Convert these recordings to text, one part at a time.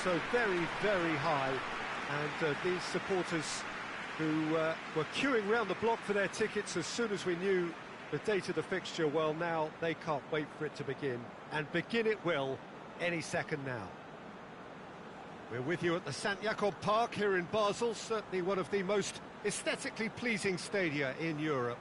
So very, very high, and these supporters who were queuing round the block for their tickets as soon as we knew the date of the fixture, well, now they can't wait for it to begin, and begin it will any second now. We're with you at the St. Jakob Park here in Basel, certainly one of the most aesthetically pleasing stadia in Europe.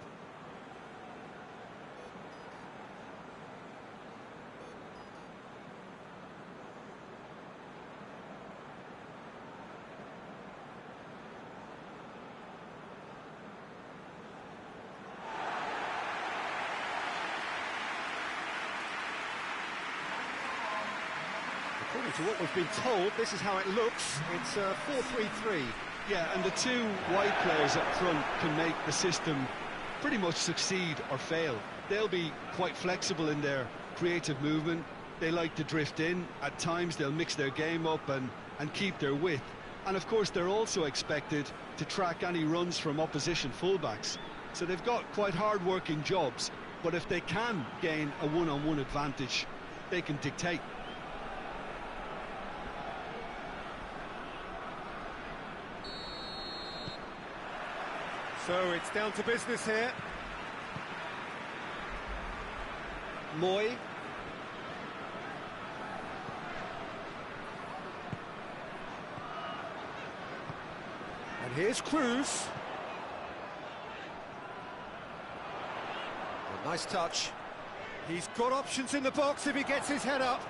According to what we've been told, this is how it looks. It's 4-3-3. Yeah, and the two wide players up front can make the system pretty much succeed or fail. They'll be quite flexible in their creative movement. They like to drift in. At times they'll mix their game up and keep their width. And of course they're also expected to track any runs from opposition fullbacks. So they've got quite hard-working jobs, but if they can gain a one-on-one advantage, they can dictate. So it's down to business here. Moy. And here's Cruz. A nice touch. He's got options in the box if he gets his head up.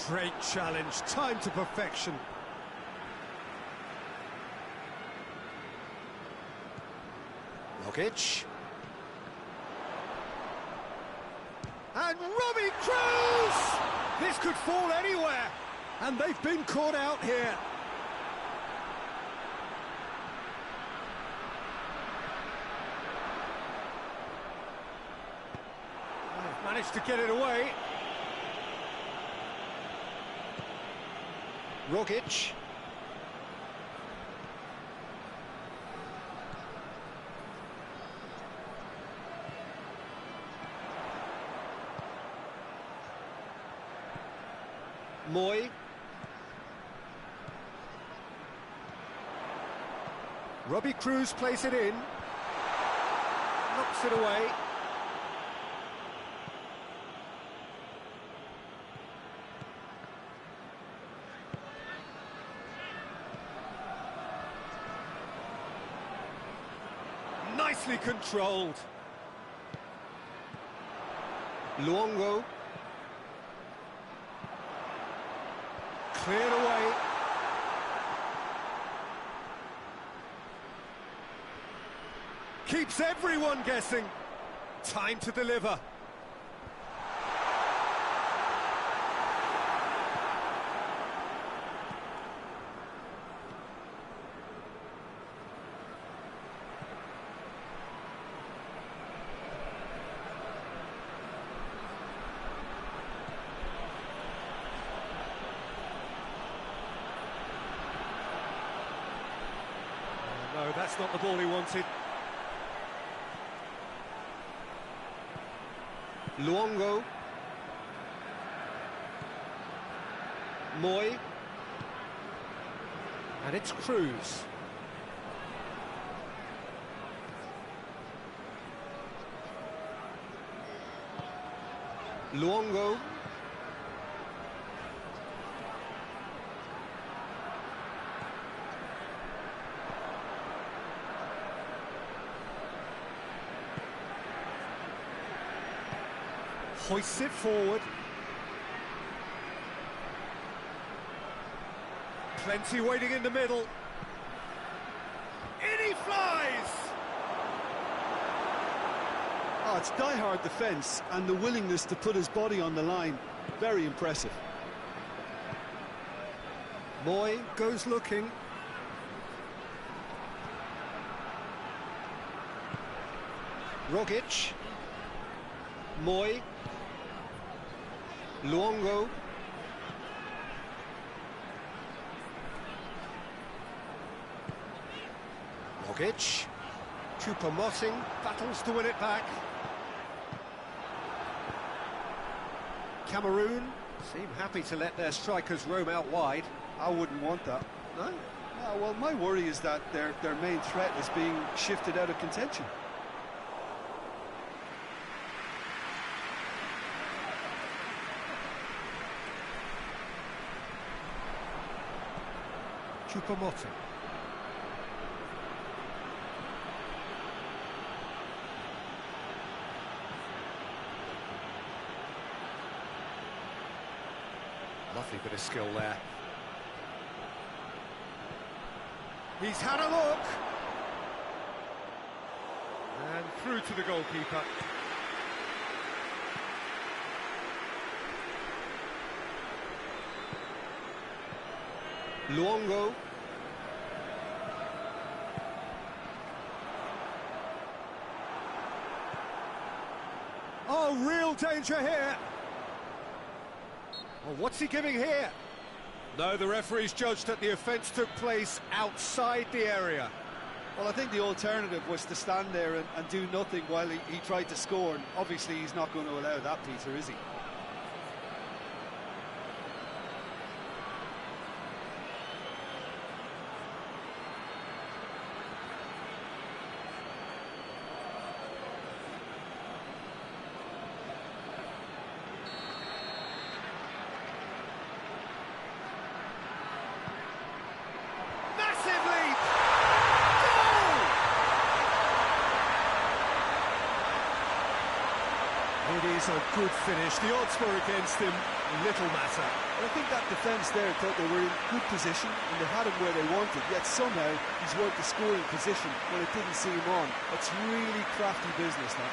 Great challenge, time to perfection. Rogic. And Robbie Cruz! This could fall anywhere, and they've been caught out here. They've managed to get it away. Rogic. Moy. Robbie Cruz plays it in. Knocks it away. Nicely controlled. Luongo. Cleared away. Keeps everyone guessing. Time to deliver. No, that's not the ball he wanted. Luongo. Moy. And it's Cruz. Luongo. Hoists it forward. Plenty waiting in the middle. In he flies! Oh, it's die-hard defence and the willingness to put his body on the line. Very impressive. Moy goes looking. Rogic. Moy. Luongo. Rogic. Choupo-Moting battles to win it back. Cameroon seem happy to let their strikers roam out wide. I wouldn't want that. No? No, well, my worry is that their main threat is being shifted out of contention. Choupo-Moting. Lovely bit of skill there. He's had a look. And through to the goalkeeper. Luongo. Oh, real danger here. Well, what's he giving here? No, the referee's judged that the offence took place outside the area. Well, I think the alternative was to stand there and do nothing while he tried to score, and obviously he's not going to allow that, Peter, is he? It is a good finish. The odds were against him. Little matter. Well, I think that defence there thought they were in good position and they had him where they wanted, yet somehow he's worked the scoring position when it didn't see him on. It's really crafty business now.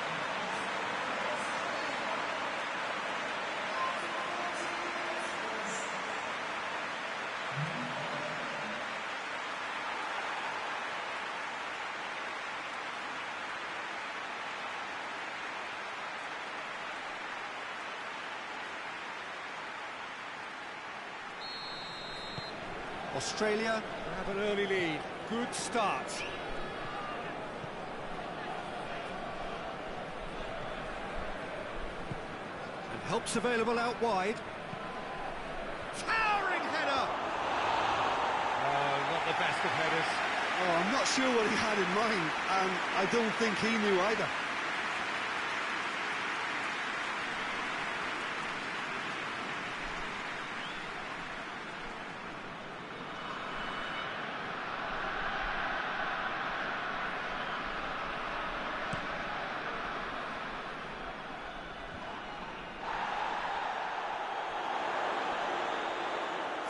Australia have an early lead. Good start. And help's available out wide. Towering header! Oh, not the best of headers. Oh, I'm not sure what he had in mind, and I don't think he knew either.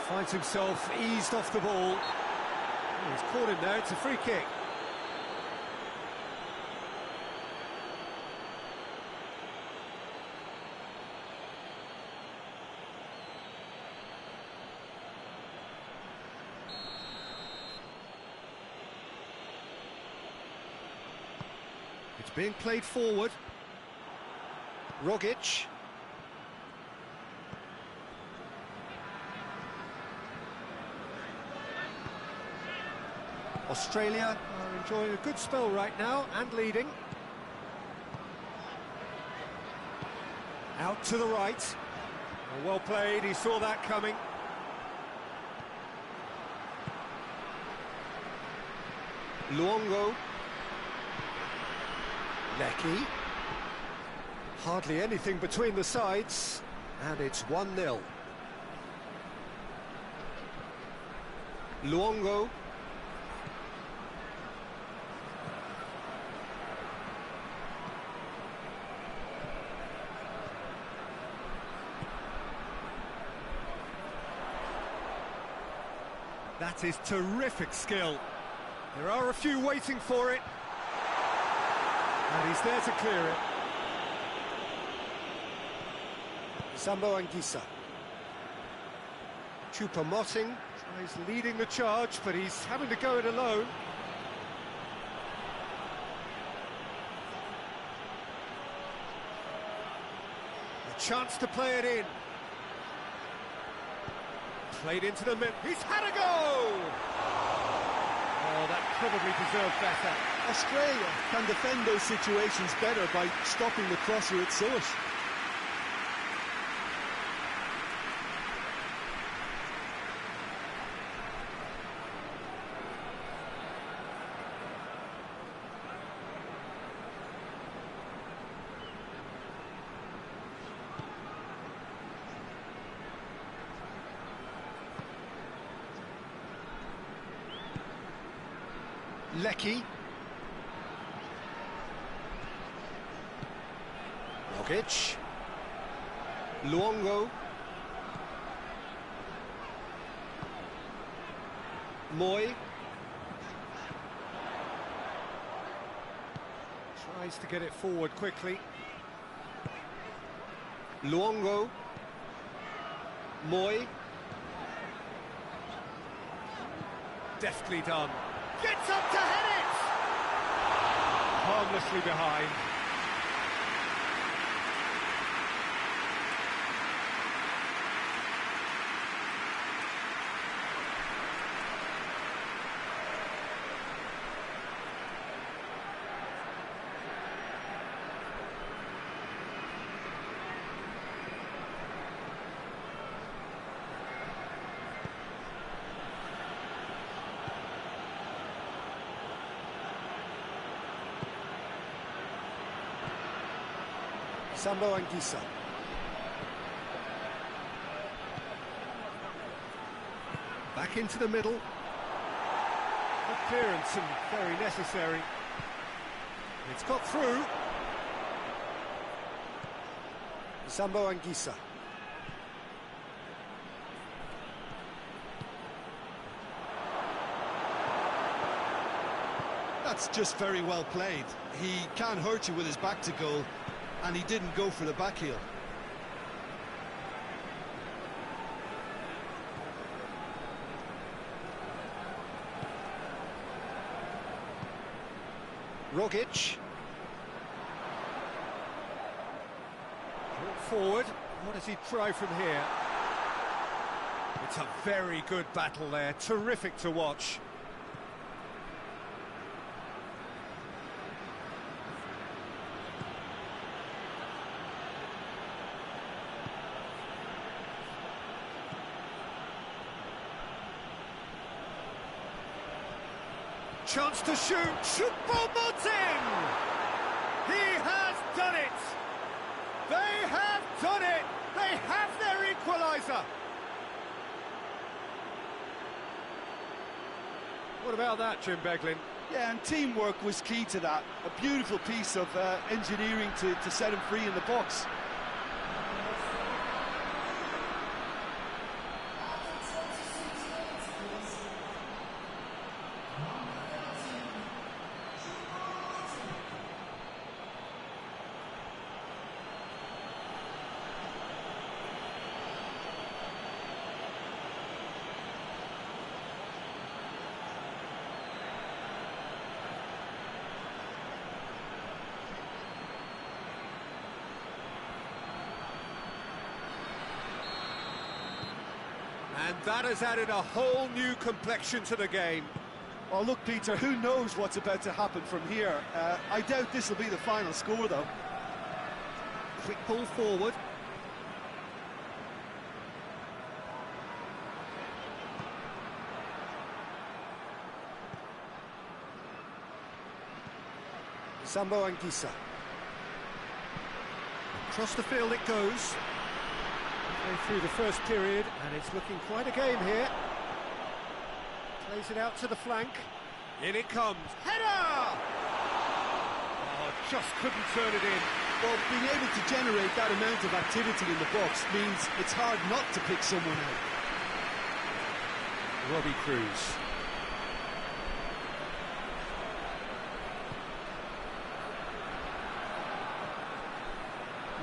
Finds himself eased off the ball. Oh, he's caught him there, it's a free kick. It's being played forward. Rogic. Australia are enjoying a good spell right now and leading. Out to the right. Well played, he saw that coming. Luongo. Lecky. Hardly anything between the sides, and it's 1-0. Luongo. That is terrific skill. There are a few waiting for it. And he's there to clear it. Sambo Anguissa. Choupo-Moting tries leading the charge, but he's having to go it alone. A chance to play it in. Played into the mid. He's had a go! Oh, that probably deserved better. Australia can defend those situations better by stopping the crosser at source. Lecky. Rogic. Luongo. Moy. Tries to get it forward quickly. Luongo. Moy. Deftly done. Gets up to head it! Harmlessly behind. Sambo Anguissa. Back into the middle. Good clearance and very necessary. It's got through. Sambo Anguissa. That's just very well played. He can't hurt you with his back to goal, and he didn't go for the back heel. Rogic. Brought forward. What does he try from here? It's a very good battle there. Terrific to watch. Chance to shoot. Choupo-Moting! He has done it! They have done it! They have their equalizer! What about that, Jim Beglin? Yeah, and teamwork was key to that. A beautiful piece of engineering to set him free in the box. And that has added a whole new complexion to the game. Oh, look, Peter, who knows what's about to happen from here? I doubt this will be the final score, though. Quick ball forward. Sambo Anguissa. Across the field it goes. Through the first period, and it's looking quite a game here. Plays it out to the flank. In it comes. Header! Oh, just couldn't turn it in. Well, being able to generate that amount of activity in the box means it's hard not to pick someone out. Robbie Cruz.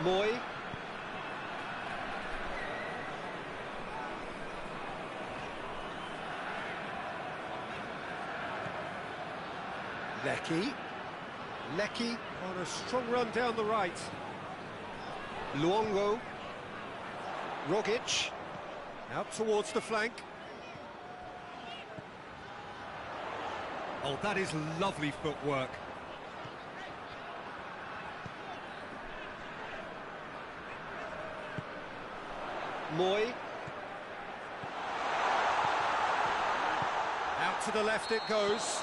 Moy. Lecky on a strong run down the right. Luongo. Rogic. Out towards the flank. Oh, that is lovely footwork. Moy. Out to the left it goes.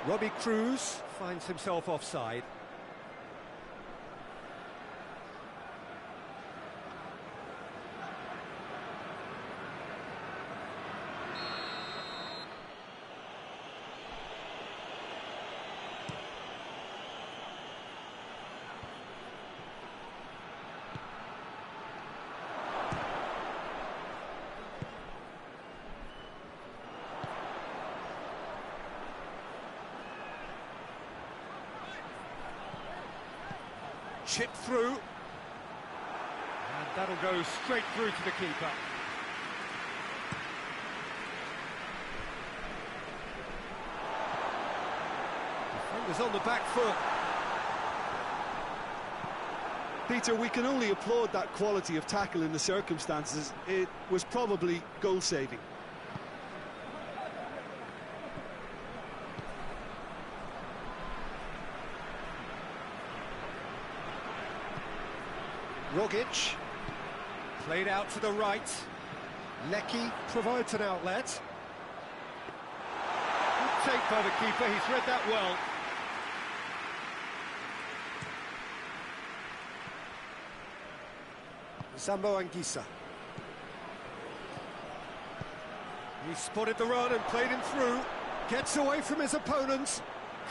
Robbie Cruz finds himself offside. chipped through. And that'll go straight through to the keeper. Defenders on the back foot. Peter, we can only applaud that quality of tackle in the circumstances. It was probably goal-saving. Rogic, played out to the right. Lecky provides an outlet. Good take by the keeper, he's read that well. Zambo Anguissa. He spotted the run and played him through. Gets away from his opponents.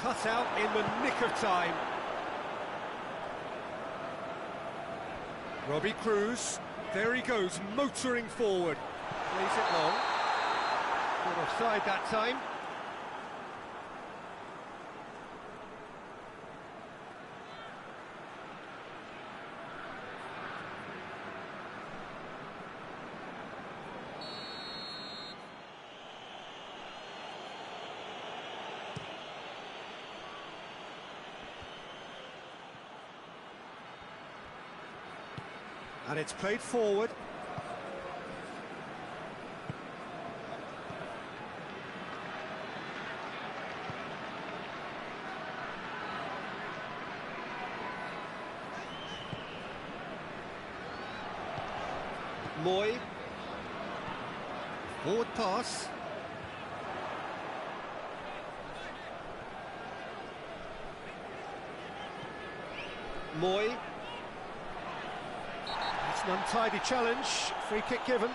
Cut out in the nick of time. Robbie Cruz, there he goes, motoring forward. Plays it long. Not offside that time. And it's played forward. Moy. Forward pass. Moy. It's an untidy challenge, free kick given.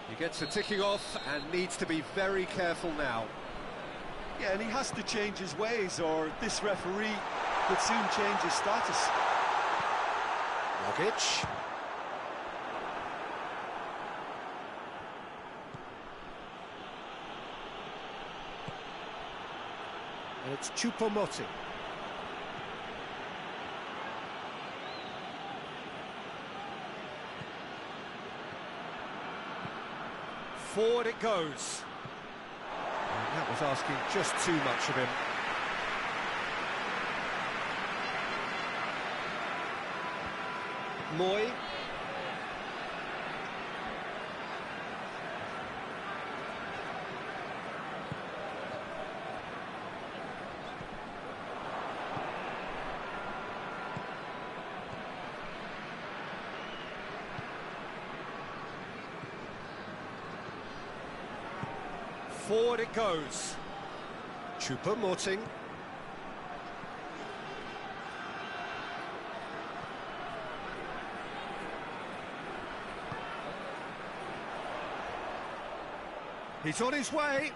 He gets a ticking off and needs to be very careful now. Yeah, and he has to change his ways, or this referee could soon change his status. Rogic. And it's Choupo-Moting. Forward it goes. And that was asking just too much of him. Moy. Forward it goes. Choupo-Moting. He's on his way.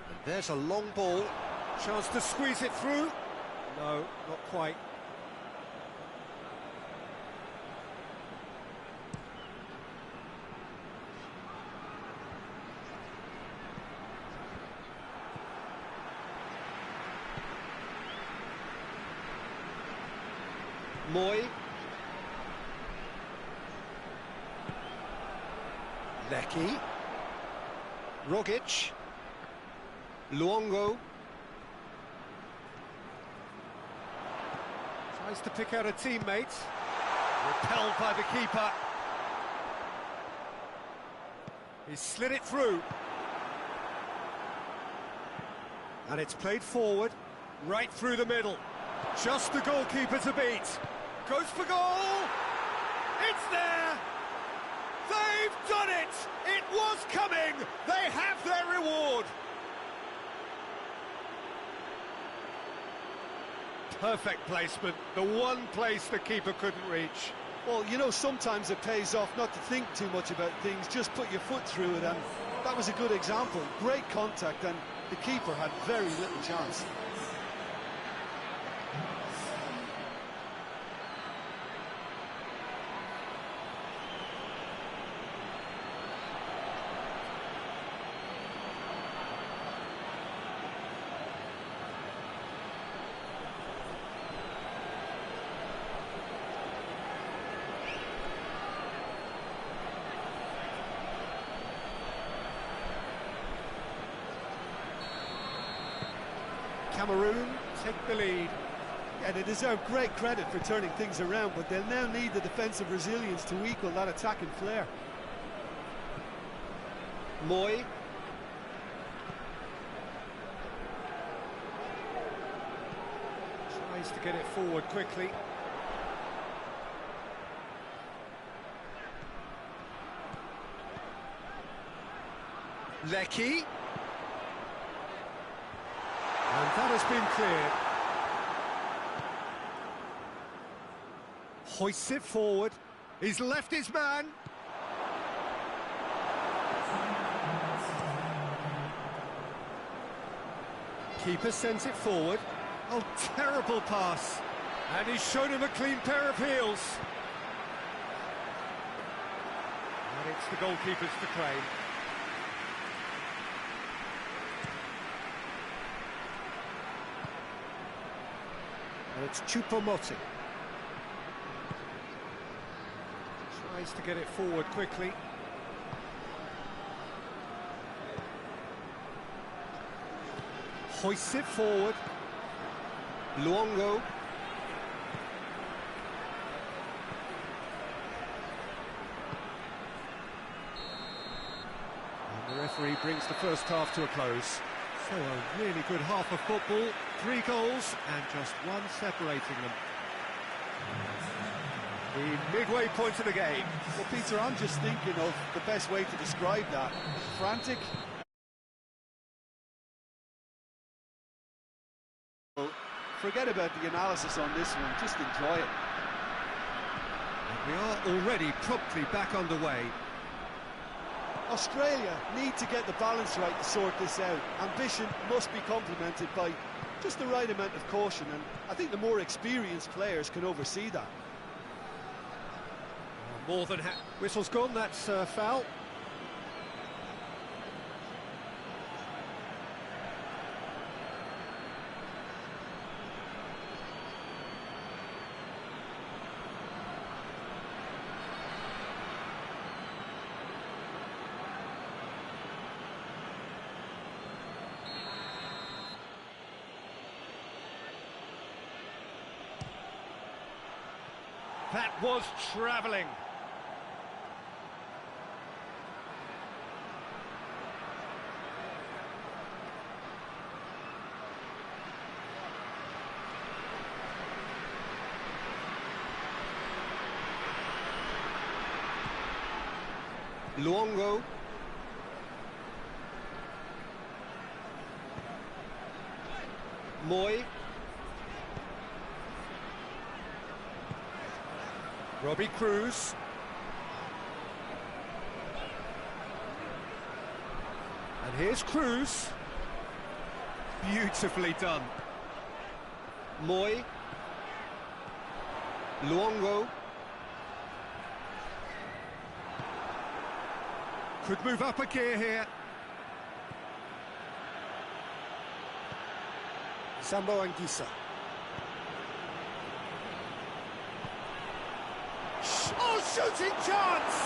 And there's a long ball. Chance to squeeze it through. No, not quite. Moy. Lecky. Rogic. Luongo. Tries to pick out a teammate. Repelled by the keeper. He slid it through. And it's played forward, right through the middle. Just the goalkeeper to beat. Goes for goal! It's there! They've done it! It was coming! They have their reward! Perfect placement, the one place the keeper couldn't reach. Well, you know, sometimes it pays off not to think too much about things, just put your foot through it, and that was a good example. Great contact, and the keeper had very little chance. Cameroon take the lead. Yeah, they deserve great credit for turning things around, but they'll now need the defensive resilience to equal that attacking flair. Moy. Tries to get it forward quickly. Lecky. And that has been cleared. Hoists it forward. He's left his man. Keeper sends it forward. Oh, terrible pass. And he's shown him a clean pair of heels. And it's the goalkeepers to claim. And it's Chupomoting. Tries to get it forward quickly. Hoists it forward. Luongo. And the referee brings the first half to a close. So a really good half of football, 3 goals and just one separating them. The midway point of the game. Well, Peter, I'm just thinking of the best way to describe that. Frantic. Well, forget about the analysis on this one, just enjoy it. And we are already promptly back underway. Australia need to get the balance right to sort this out. Ambition must be complemented by just the right amount of caution, and I think the more experienced players can oversee that. More than whistle's gone, that's foul. That was travelling. Luongo. Moy. Robbie Cruz. And here's Cruz. Beautifully done. Moy. Luongo. Could move up a gear here. Sambo Anguissa. Oh, shooting chance!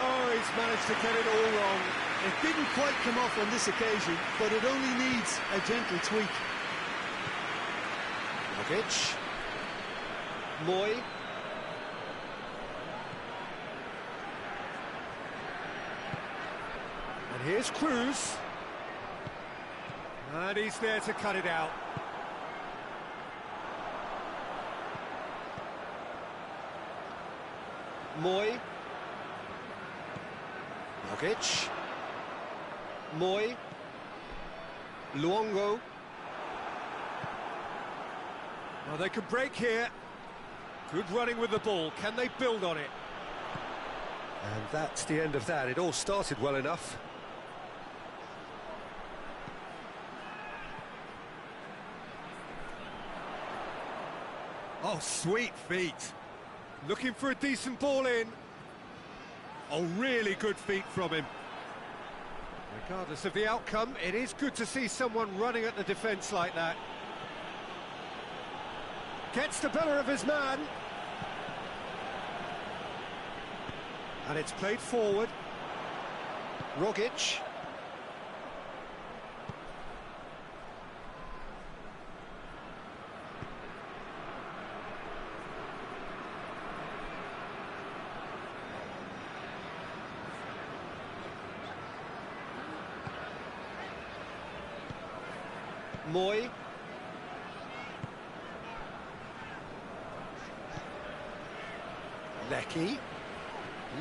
Oh, he's managed to get it all wrong. It didn't quite come off on this occasion, but it only needs a gentle tweak. Rogic. Moy. And here's Cruz. And he's there to cut it out. Moy. Rogic. Moy. Luongo. Well, they could break here. Good running with the ball. Can they build on it? And that's the end of that. It all started well enough. Oh, sweet feet. Looking for a decent ball in. Oh, really good feet from him. Regardless of the outcome, it is good to see someone running at the defence like that. Gets the better of his man. And it's played forward. Rogic. Moy. Lecky.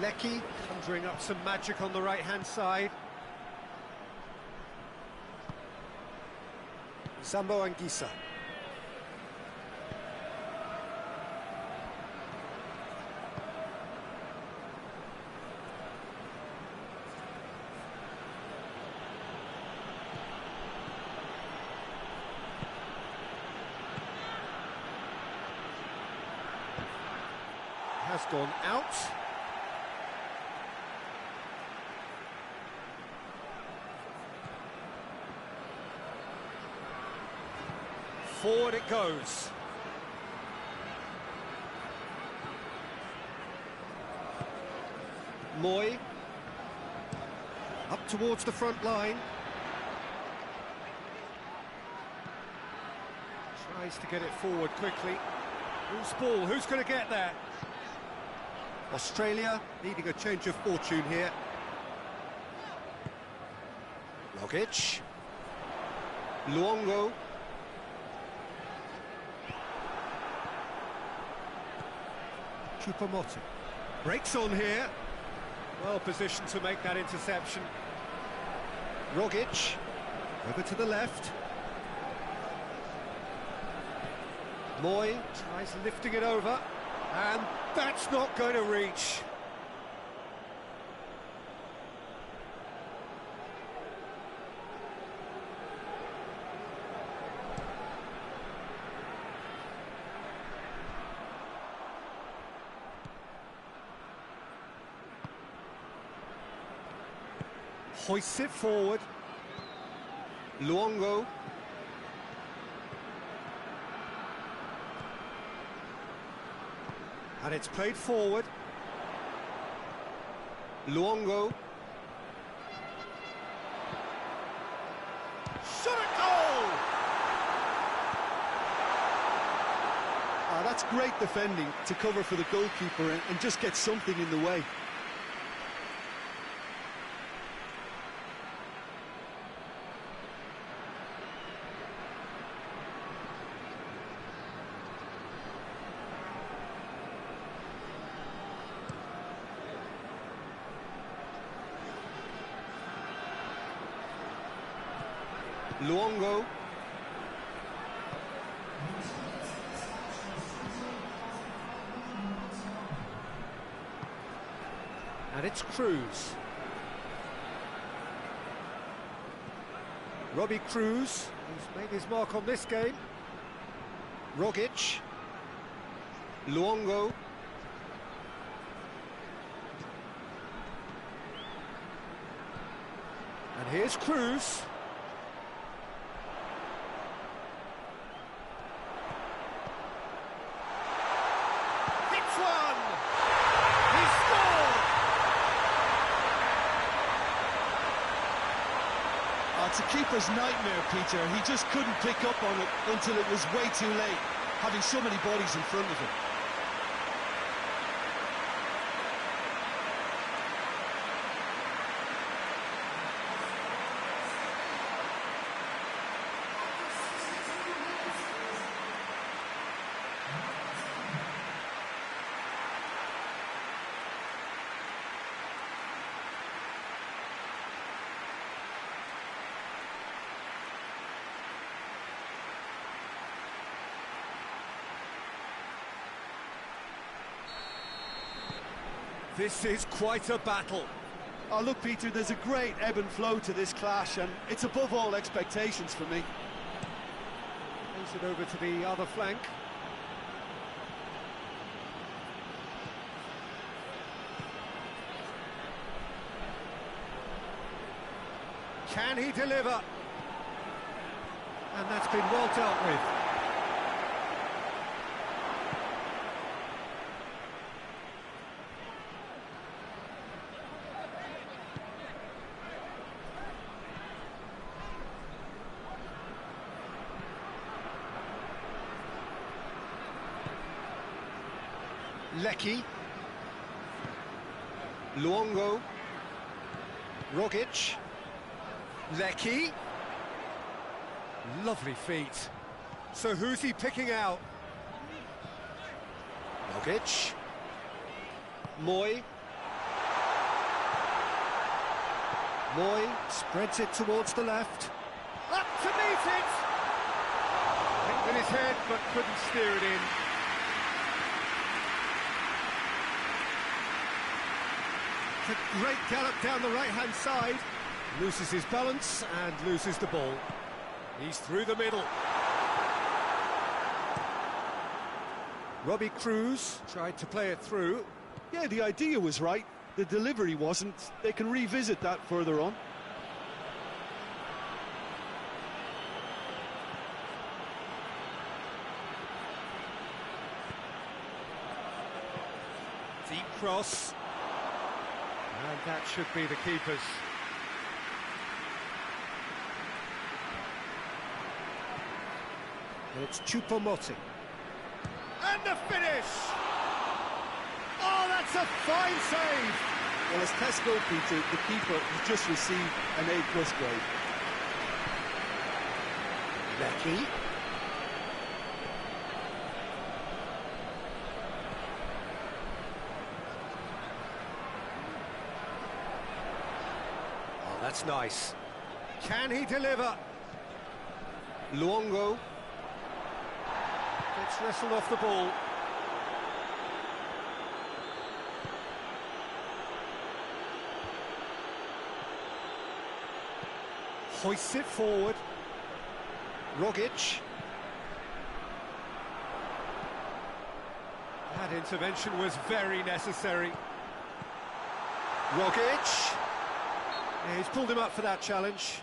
Lecky conjuring up some magic on the right-hand side. Zambo Anguissa. Has gone out. Forward it goes. Moy. Up towards the front line. Tries to get it forward quickly. Loose ball, who's going to get there? Australia needing a change of fortune here. Rogic. Luongo. Choupo-Moting. Breaks on here. Well positioned to make that interception. Rogic. Over to the left. Moy tries lifting it over. And that's not going to reach. Hoists it forward. Luongo. And it's played forward. Luongo. Shot it, goal! That's great defending to cover for the goalkeeper and just get something in the way. Luongo. And it's Cruz. Robbie Cruz, who's made his mark on this game. Rogic. Luongo. And here's Cruz. It's a keeper's nightmare, Peter. He just couldn't pick up on it until it was way too late, having so many bodies in front of him. This is quite a battle. Oh, look, Peter, there's a great ebb and flow to this clash, and it's above all expectations for me. Plays it over to the other flank. Can he deliver? And that's been well dealt with. Lecky. Luongo. Rogic. Lecky. Lovely feet. So who's he picking out? Rogic. Moy. Moy spreads it towards the left. Up to meet it! Hit with his head, but couldn't steer it in. It's a great gallop down the right-hand side. Loses his balance and loses the ball. He's through the middle. Robbie Cruz tried to play it through. Yeah, the idea was right. The delivery wasn't. They can revisit that further on. Deep cross. And that should be the keeper's. It's Choupo-Moting. And the finish! Oh, that's a fine save! Well, as test goalkeeper, the keeper has just received an A+ grade. Becky. Oh, that's nice. Can he deliver? Luongo. Gets wrestled off the ball. Hoists it forward. Rogic. That intervention was very necessary. Rogic. Yeah, he's pulled him up for that challenge.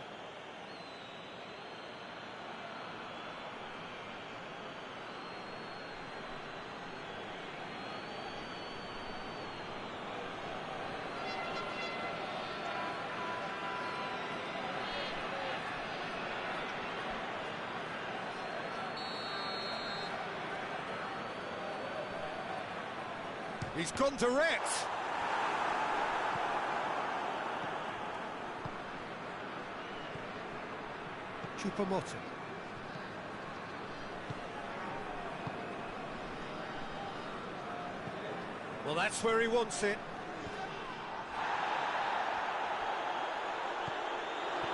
He's gone direct. Choupo-Moting. Well, that's where he wants it.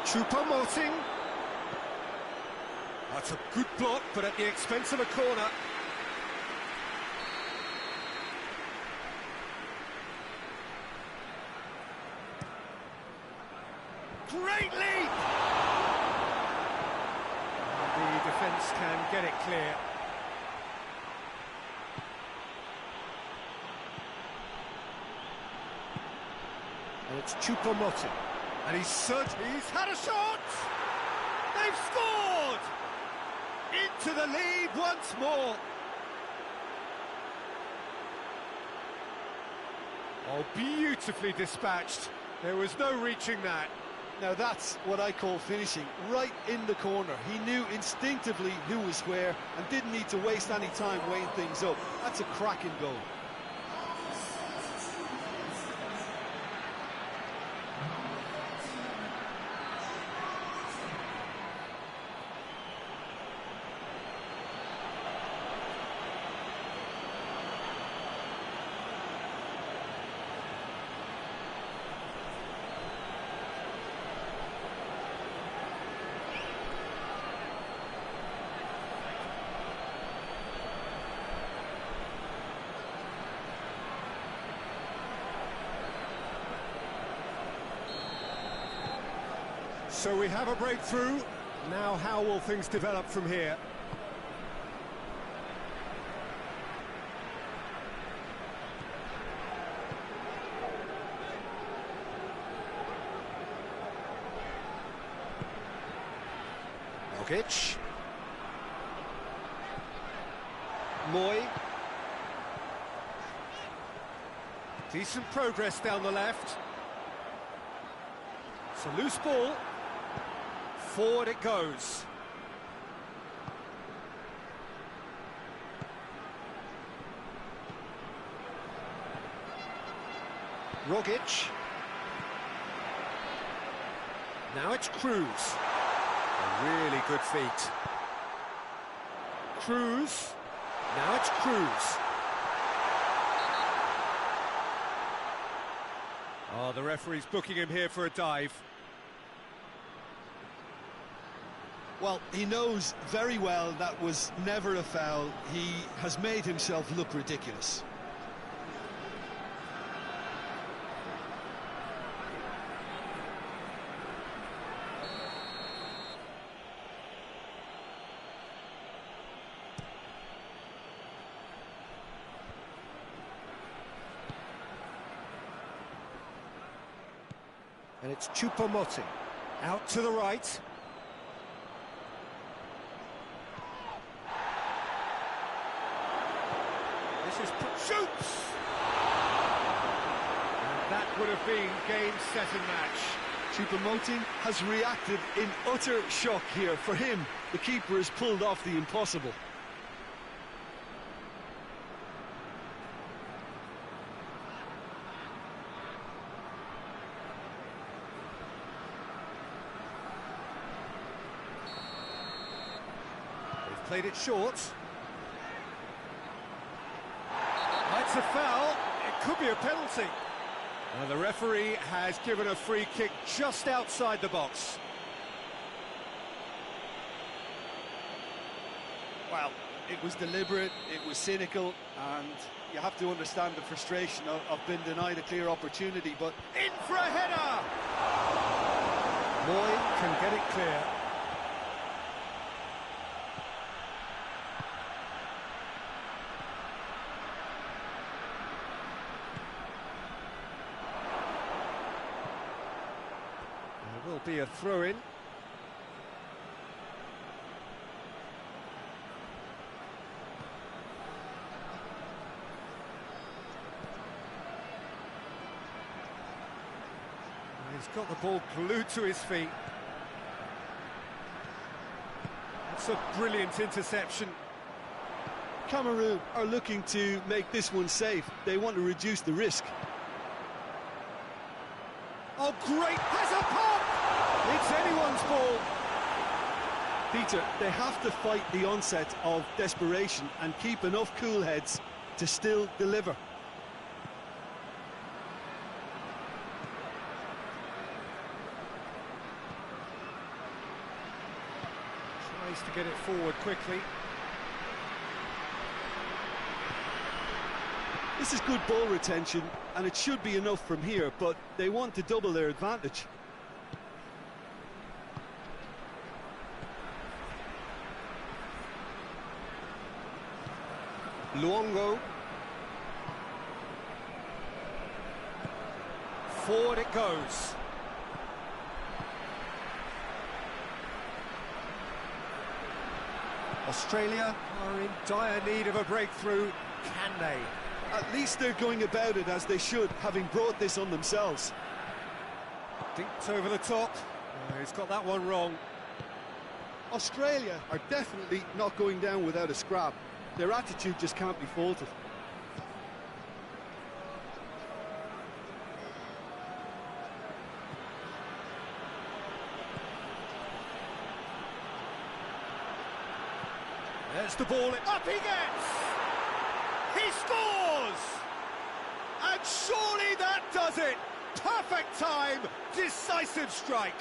Choupo-Moting. That's a good block, but at the expense of a corner. Great leap! And the defence can get it clear. And it's Choupo-Moting. And he's had a shot! They've scored! Into the lead once more. Oh, beautifully dispatched. There was no reaching that. Now that's what I call finishing, right in the corner. He knew instinctively who was where and didn't need to waste any time weighing things up. That's a cracking goal. So we have a breakthrough. Now how will things develop from here? Rogic. Moy. Decent progress down the left. It's a loose ball. Forward it goes. Rogic. Now it's Cruz. Really good feet. Cruz. Now it's Cruz. Oh, the referee's booking him here for a dive. Well, he knows very well that was never a foul. He has made himself look ridiculous. And it's Choupo-Moting. Out to the right. This is... shoots! And that would have been game, set and match. Choupo-Moting has reacted in utter shock here. For him, the keeper has pulled off the impossible. Played it short. That's a foul. It could be a penalty. And the referee has given a free kick just outside the box. Well, it was deliberate, it was cynical, and you have to understand the frustration of being denied a clear opportunity, but... In for a header! Moy can get it clear. Will be a throw-in. He's got the ball glued to his feet. It's a brilliant interception. Cameroon are looking to make this one safe. They want to reduce the risk. Oh, great! Has a pop! It's anyone's ball. Peter, they have to fight the onset of desperation and keep enough cool heads to still deliver. Tries to get it forward quickly. This is good ball retention, and it should be enough from here, but they want to double their advantage. Luongo. Forward it goes. Australia are in dire need of a breakthrough. Can they? At least they're going about it as they should, having brought this on themselves. Dinked over the top. He's got that one wrong. Australia are definitely not going down without a scrap. Their attitude just can't be faulted. There's the ball. Up he gets! He scores! And surely that does it! Perfect time, decisive strike.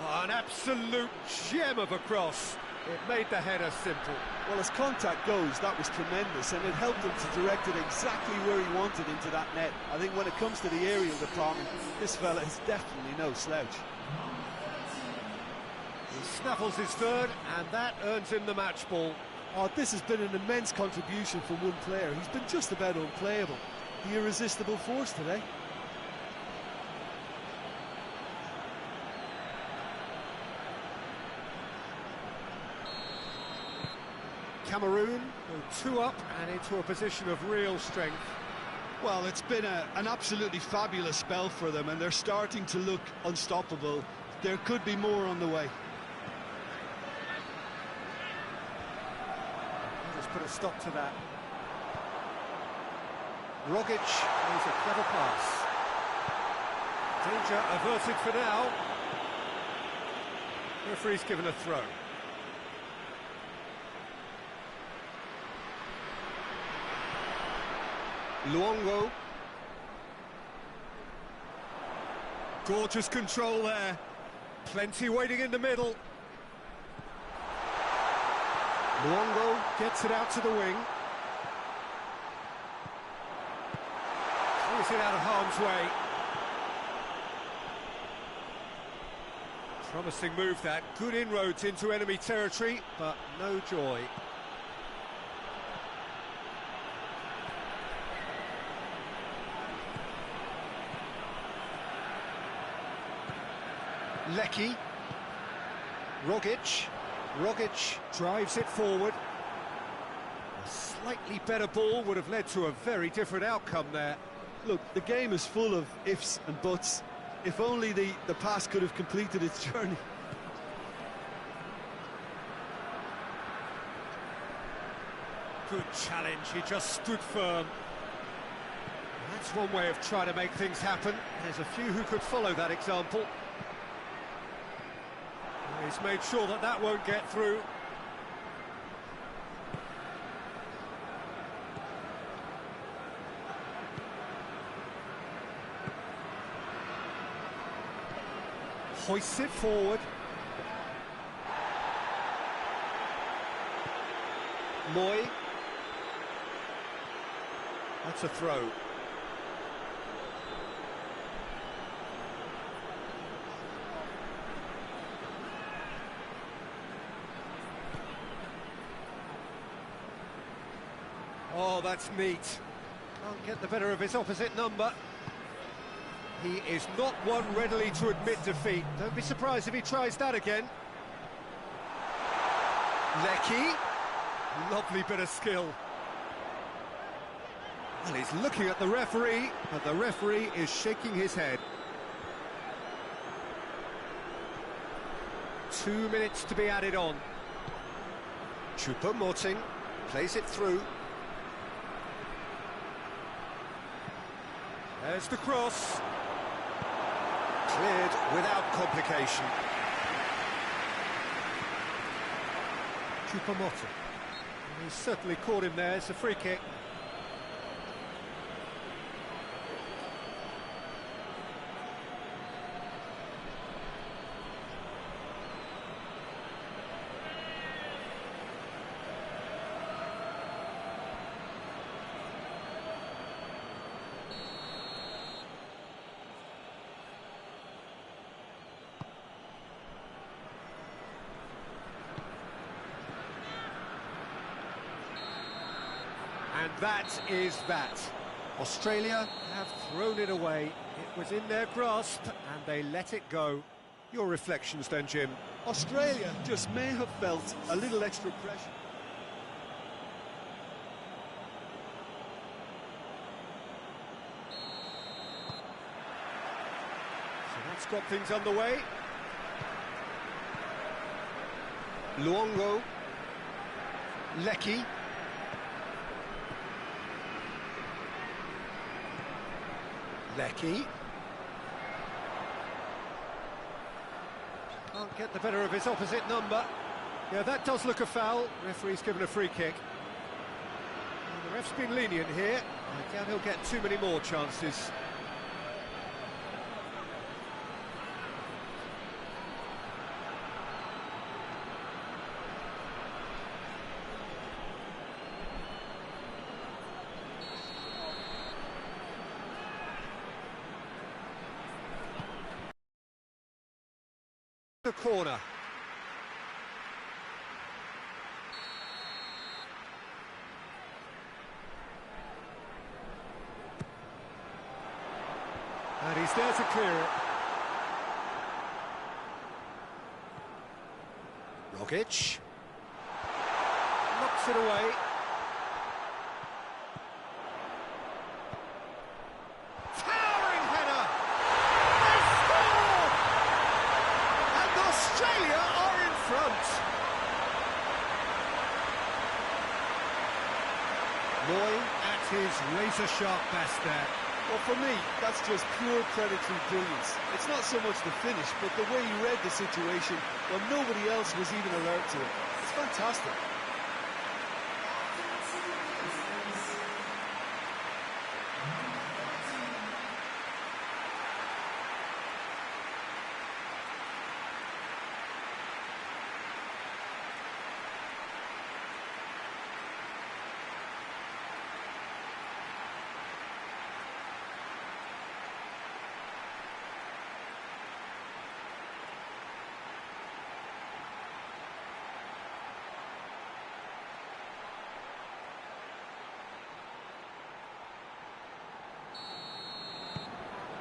Oh, an absolute gem of a cross. It made the header simple. Well, as contact goes, that was tremendous, and it helped him to direct it exactly where he wanted into that net. I think when it comes to the aerial department, this fella is definitely no slouch. He snaffles his third, and that earns him the match ball. Oh, this has been an immense contribution from one player. He's been just about unplayable. The irresistible force today. Cameroon go 2 up and into a position of real strength. Well, it's been an absolutely fabulous spell for them, and they're starting to look unstoppable. There could be more on the way. Just put a stop to that. Rogic plays a clever pass. Danger averted for now. Referee's given a throw. Luongo. Gorgeous control there. Plenty waiting in the middle. Luongo. Gets it out to the wing. Clears it out of harm's way. Promising move that. Good inroads into enemy territory, but no joy. Lecky. Rogic drives it forward. A slightly better ball would have led to a very different outcome there. Look, the game is full of ifs and buts. If only the pass could have completed its journey. Good challenge, he just stood firm. That's one way of trying to make things happen. There's a few who could follow that example. He's made sure that that won't get through. Hoists it forward. Moy. That's a throw. Oh, that's neat. Can't get the better of his opposite number. He is not one readily to admit defeat. Don't be surprised if he tries that again. Lecky. Lovely bit of skill. Well, he's looking at the referee, but the referee is shaking his head. 2 minutes to be added on. Choupo-Moting plays it through. There's the cross. Cleared without complication. Choupo-Moting. He's certainly caught him there. It's a free kick. And that is that. Australia have thrown it away. It was in their grasp and they let it go. Your reflections then, Jim? Australia just may have felt a little extra pressure. So that's got things underway. Luongo. Lecky. Lecky. Can't get the better of his opposite number. Yeah, that does look a foul. Referee's given a free kick. And the ref's been lenient here. I doubt he'll get too many more chances. The corner. And he's there to clear it. Rogic. Knocks it away. Towering header! They score! And Australia are in front. Moy at his razor-sharp best there. Well, for me, that's just pure predatory brilliance. It's not so much the finish, but the way he read the situation when nobody else was even alert to it. It's fantastic.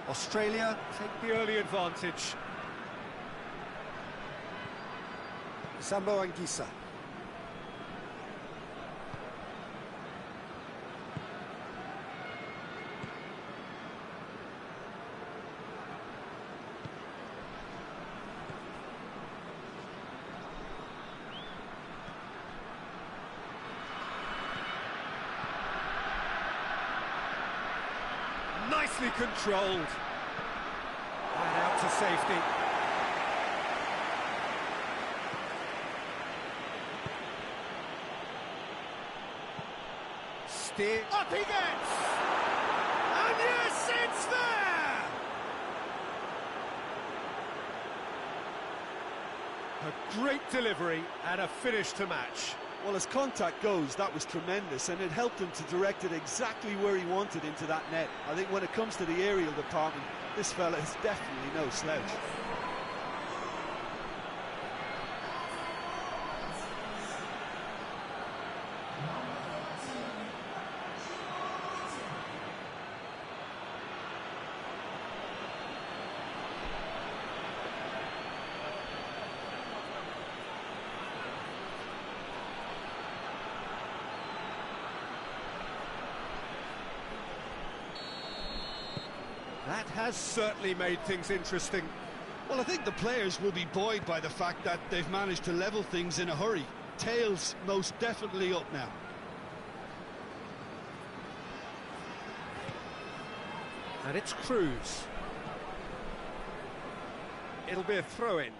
Australia take the early advantage. Sambo Anguissa. Nicely controlled. And out to safety. Steer. Up he gets! And yes, it's there! A great delivery and a finish to match. Well, as contact goes, that was tremendous, and it helped him to direct it exactly where he wanted into that net. I think when it comes to the aerial department, this fella is definitely no slouch. That has certainly made things interesting. Well, I think the players will be buoyed by the fact that they've managed to level things in a hurry. Tails most definitely up now. And it's Cruz. It'll be a throw-in.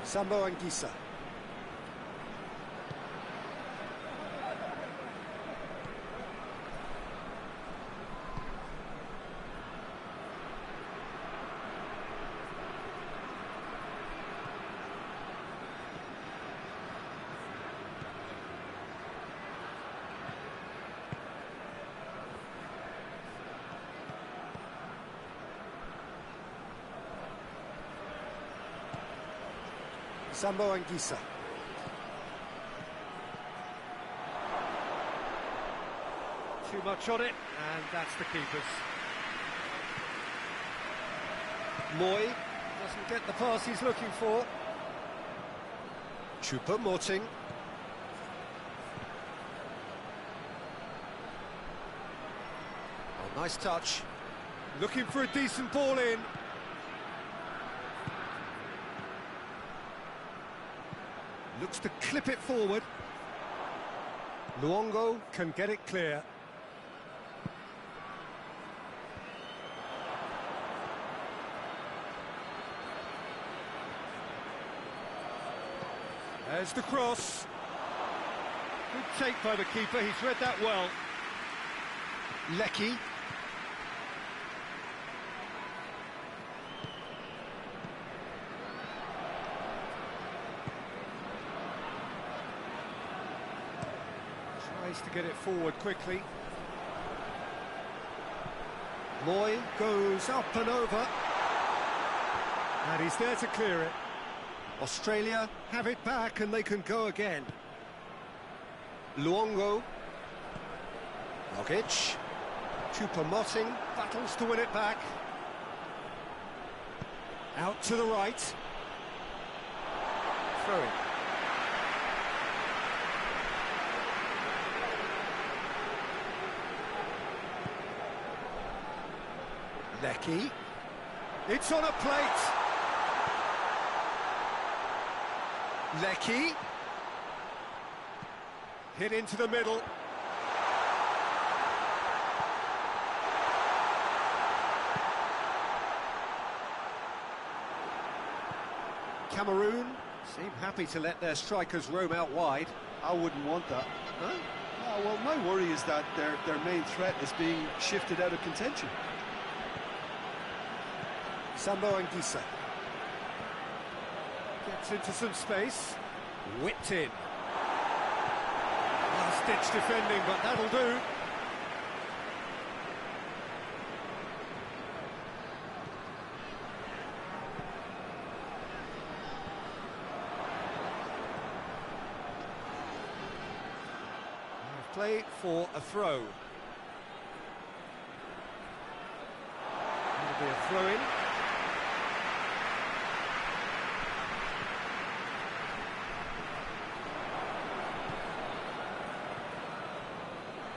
Sambo Anguissa. Sambo Anguissa. Too much on it, and that's the keeper's. Moy doesn't get the pass he's looking for. Choupo-Moting. Oh, nice touch. Looking for a decent ball in. Looks to clip it forward. Luongo can get it clear. There's the cross. Good take by the keeper, he's read that well. Lecky. Tries to get it forward quickly. Moy goes up and over. And he's there to clear it. Australia have it back and they can go again. Luongo. Rogic. Choupo-Moting battles to win it back. Out to the right. Throw-in. Lecky. It's on a plate. Lecky. Hit into the middle. Cameroon seem happy to let their strikers roam out wide. I wouldn't want that. Huh? No, well, my worry is that their main threat is being shifted out of contention. Sambo Anguissa gets into some space. Whipped in. Last-ditch defending, but that'll do. Play for a throw. It'll be a throw-in.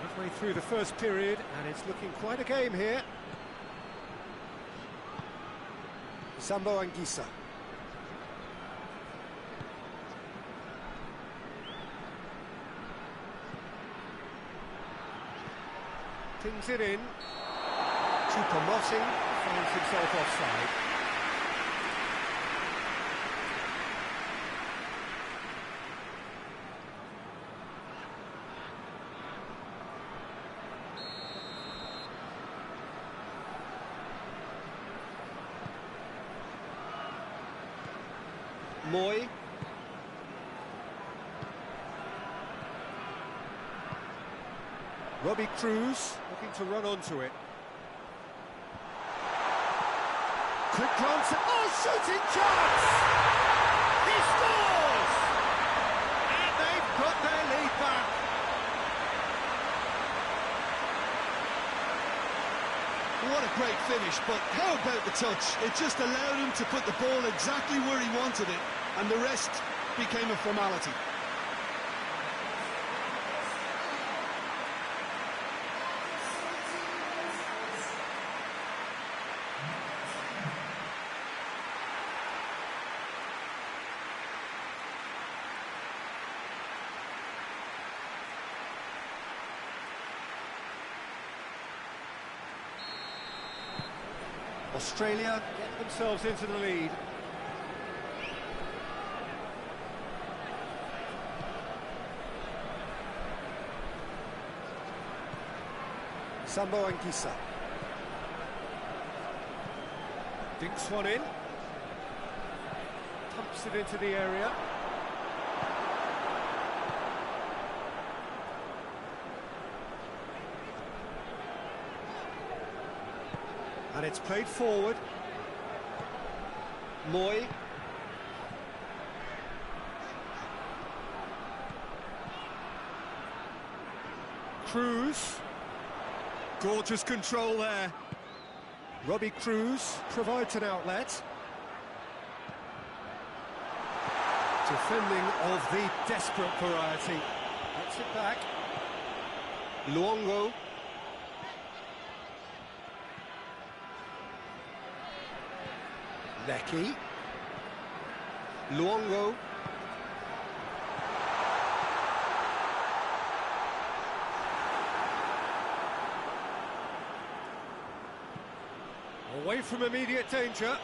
Halfway through the first period, and it's looking quite a game here. Sambo Anguissa. Things it in. Choupo-Moting finds himself offside. Moy. Robbie Cruz looking to run onto it. Quick glance at... Oh, shooting chance! He scores! And they've got their lead back. What a great finish, but how about the touch? It just allowed him to put the ball exactly where he wanted it, and the rest became a formality. Australia get themselves into the lead. Sambo Anguissa. Dinks one in. Pumps it into the area. And it's played forward. Moy. Cruz. Gorgeous control there. Robbie Cruz provides an outlet. Defending of the desperate variety. Gets it back. Luongo. Lecky. Luongo. Away from immediate danger.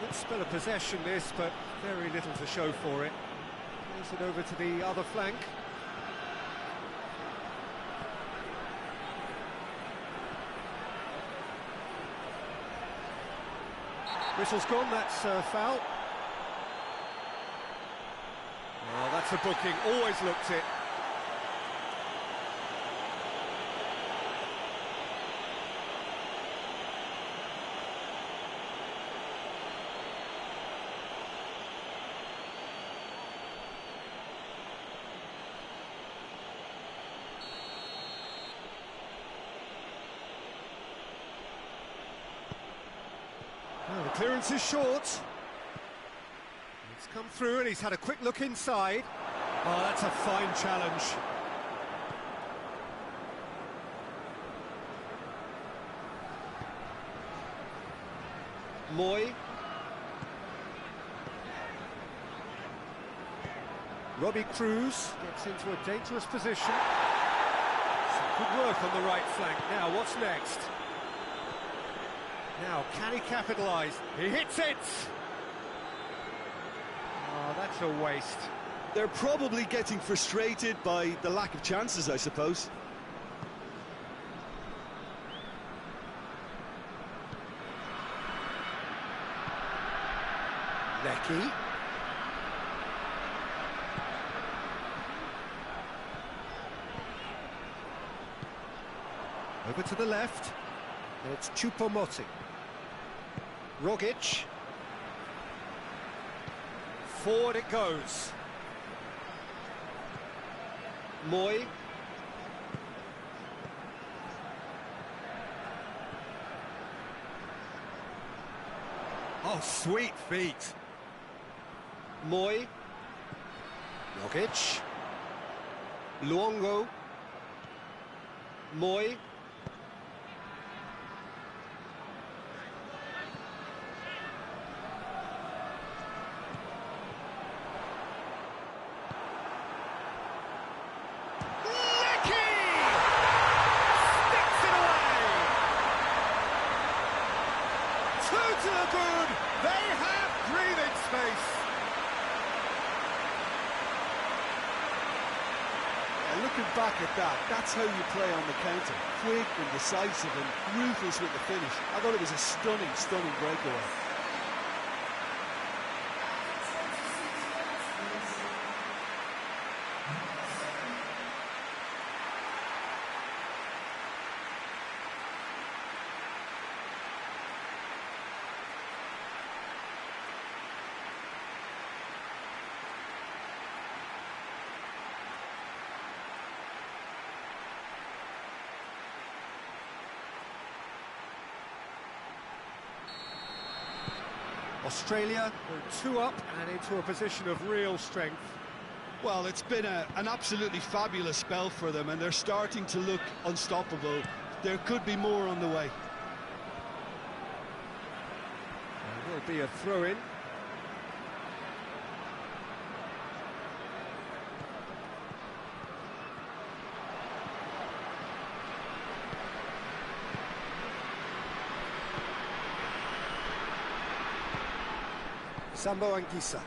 Good spell of possession this, but very little to show for it. Plays it over to the other flank. Whistle's gone, that's foul. Oh, that's a booking, always looked it. Oh, the clearance is short. It's come through and he's had a quick look inside. Oh, that's a fine challenge. Moy. Robbie Cruz gets into a dangerous position. Some good work on the right flank. Now, what's next? Now, can he capitalise? He hits it! Oh, that's a waste. They're probably getting frustrated by the lack of chances, I suppose. Lecky. Over to the left. It's Choupo-Moting. Rogic. Forward it goes. Moy. Oh, sweet feet. Moy. Rogic. Luongo. Moy. To the good, they have breathing space. Looking back at that, that's how you play on the counter. Quick and decisive and ruthless with the finish. I thought it was a stunning, stunning breakaway. Australia are 2 up and into a position of real strength. Well, it's been an absolutely fabulous spell for them, and they're starting to look unstoppable. There could be more on the way. There will be a throw-in. Sambo Anguissa.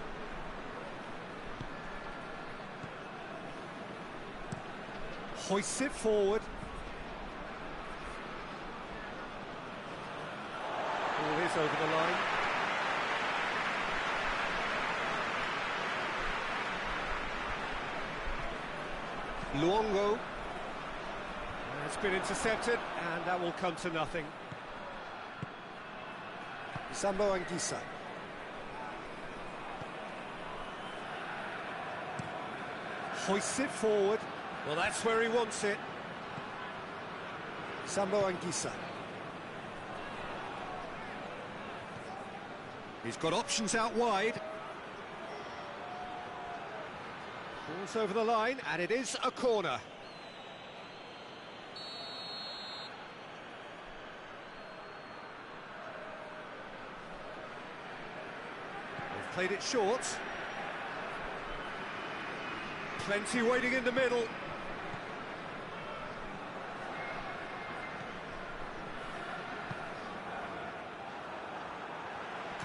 Hoists it forward. Ball is over the line. Luongo. It's been intercepted, and that will come to nothing. Sambo Anguissa. Hoists it forward. Well, that's where he wants it. Sambo Anguissa. He's got options out wide. Ball's over the line, and it is a corner. They've played it short. Plenty waiting in the middle.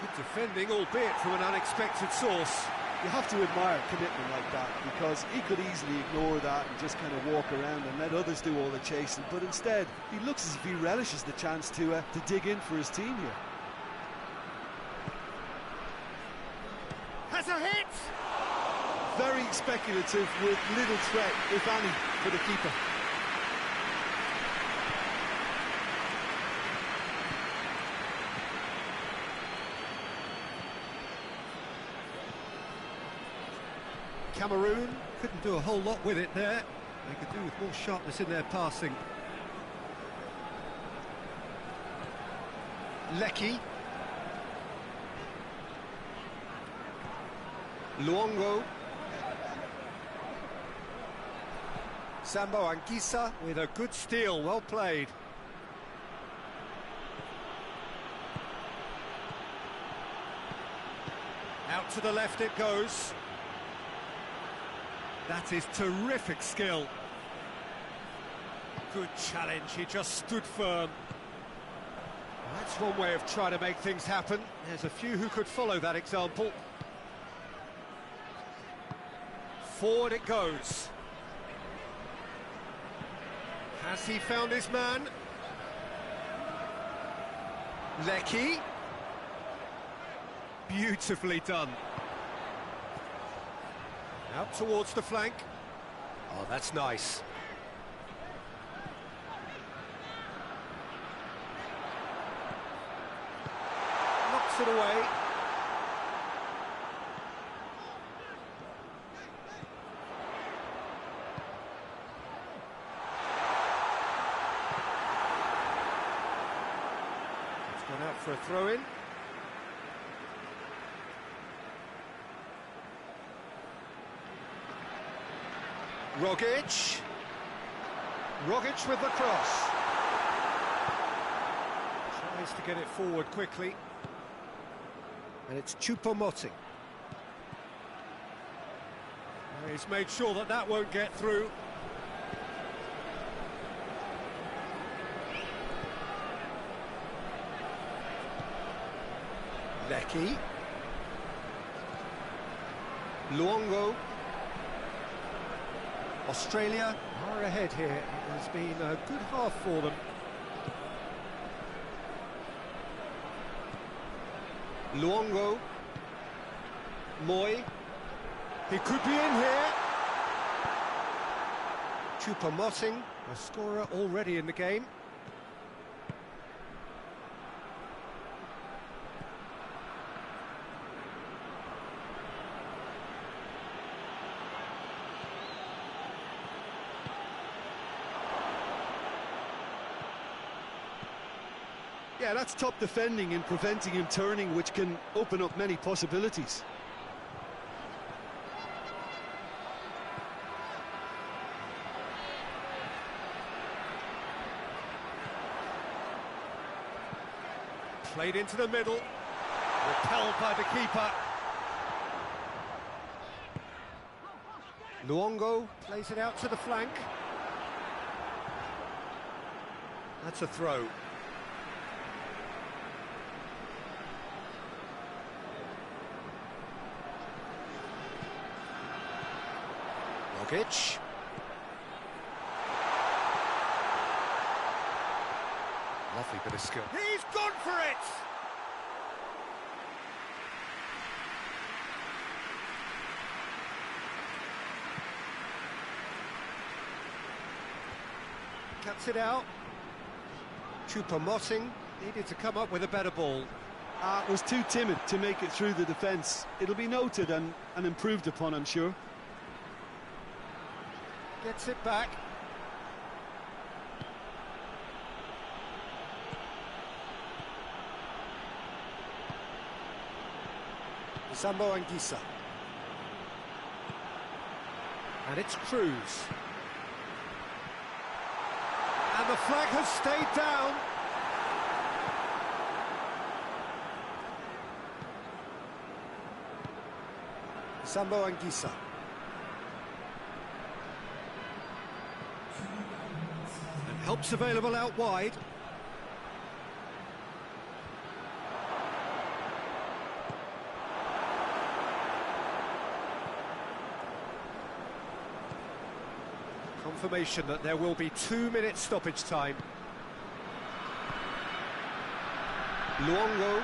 Good defending, albeit from an unexpected source. You have to admire commitment like that, because he could easily ignore that and just kind of walk around and let others do all the chasing, but instead he looks as if he relishes the chance to dig in for his team here. Has a hit! Very speculative with little threat, if any, for the keeper. Cameroon couldn't do a whole lot with it there. They could do with more sharpness in their passing. Lecky. Luongo. Sambo Anguissa with a good steal, well played. Out to the left it goes. That is terrific skill. Good challenge, he just stood firm. That's one way of trying to make things happen. There's a few who could follow that example. Forward it goes. Has he found his man? Lecky. Beautifully done. Out towards the flank. Oh, that's nice. Knocks it away. It's gone out for a throw-in. Rogic with the cross. Tries to get it forward quickly. And it's Choupo-Moting. He's made sure that that won't get through. Lecky. Luongo. Australia are ahead here. It has been a good half for them. Luongo. Moy. He could be in here. Choupo-Moting, a scorer already in the game. Yeah, that's top defending and preventing him turning, which can open up many possibilities. Played into the middle, repelled by the keeper. Luongo plays it out to the flank. That's a throw. Rogic. Lovely bit of skill. He's gone for it! Cuts it out. Choupo-Moting needed to come up with a better ball. Was too timid to make it through the defence. It'll be noted and improved upon, I'm sure. Gets it back. Sambo Anguissa. And it's Cruz. And the flag has stayed down. Sambo Anguissa. And help's available out wide. Confirmation that there will be 2 minutes stoppage time. Luongo.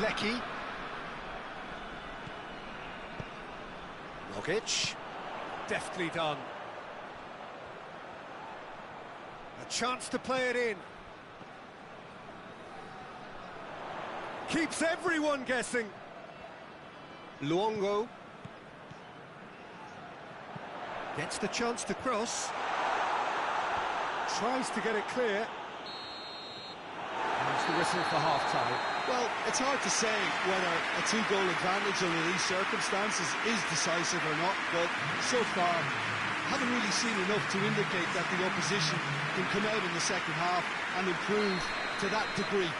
Lecky. Rogic. Deftly done. A chance to play it in. Keeps everyone guessing. Luongo. Gets the chance to cross. Tries to get it clear. There's the whistle for half-time. Well, it's hard to say whether a 2-goal advantage under these circumstances is decisive or not, but so far, I haven't really seen enough to indicate that the opposition can come out in the second half and improve to that degree.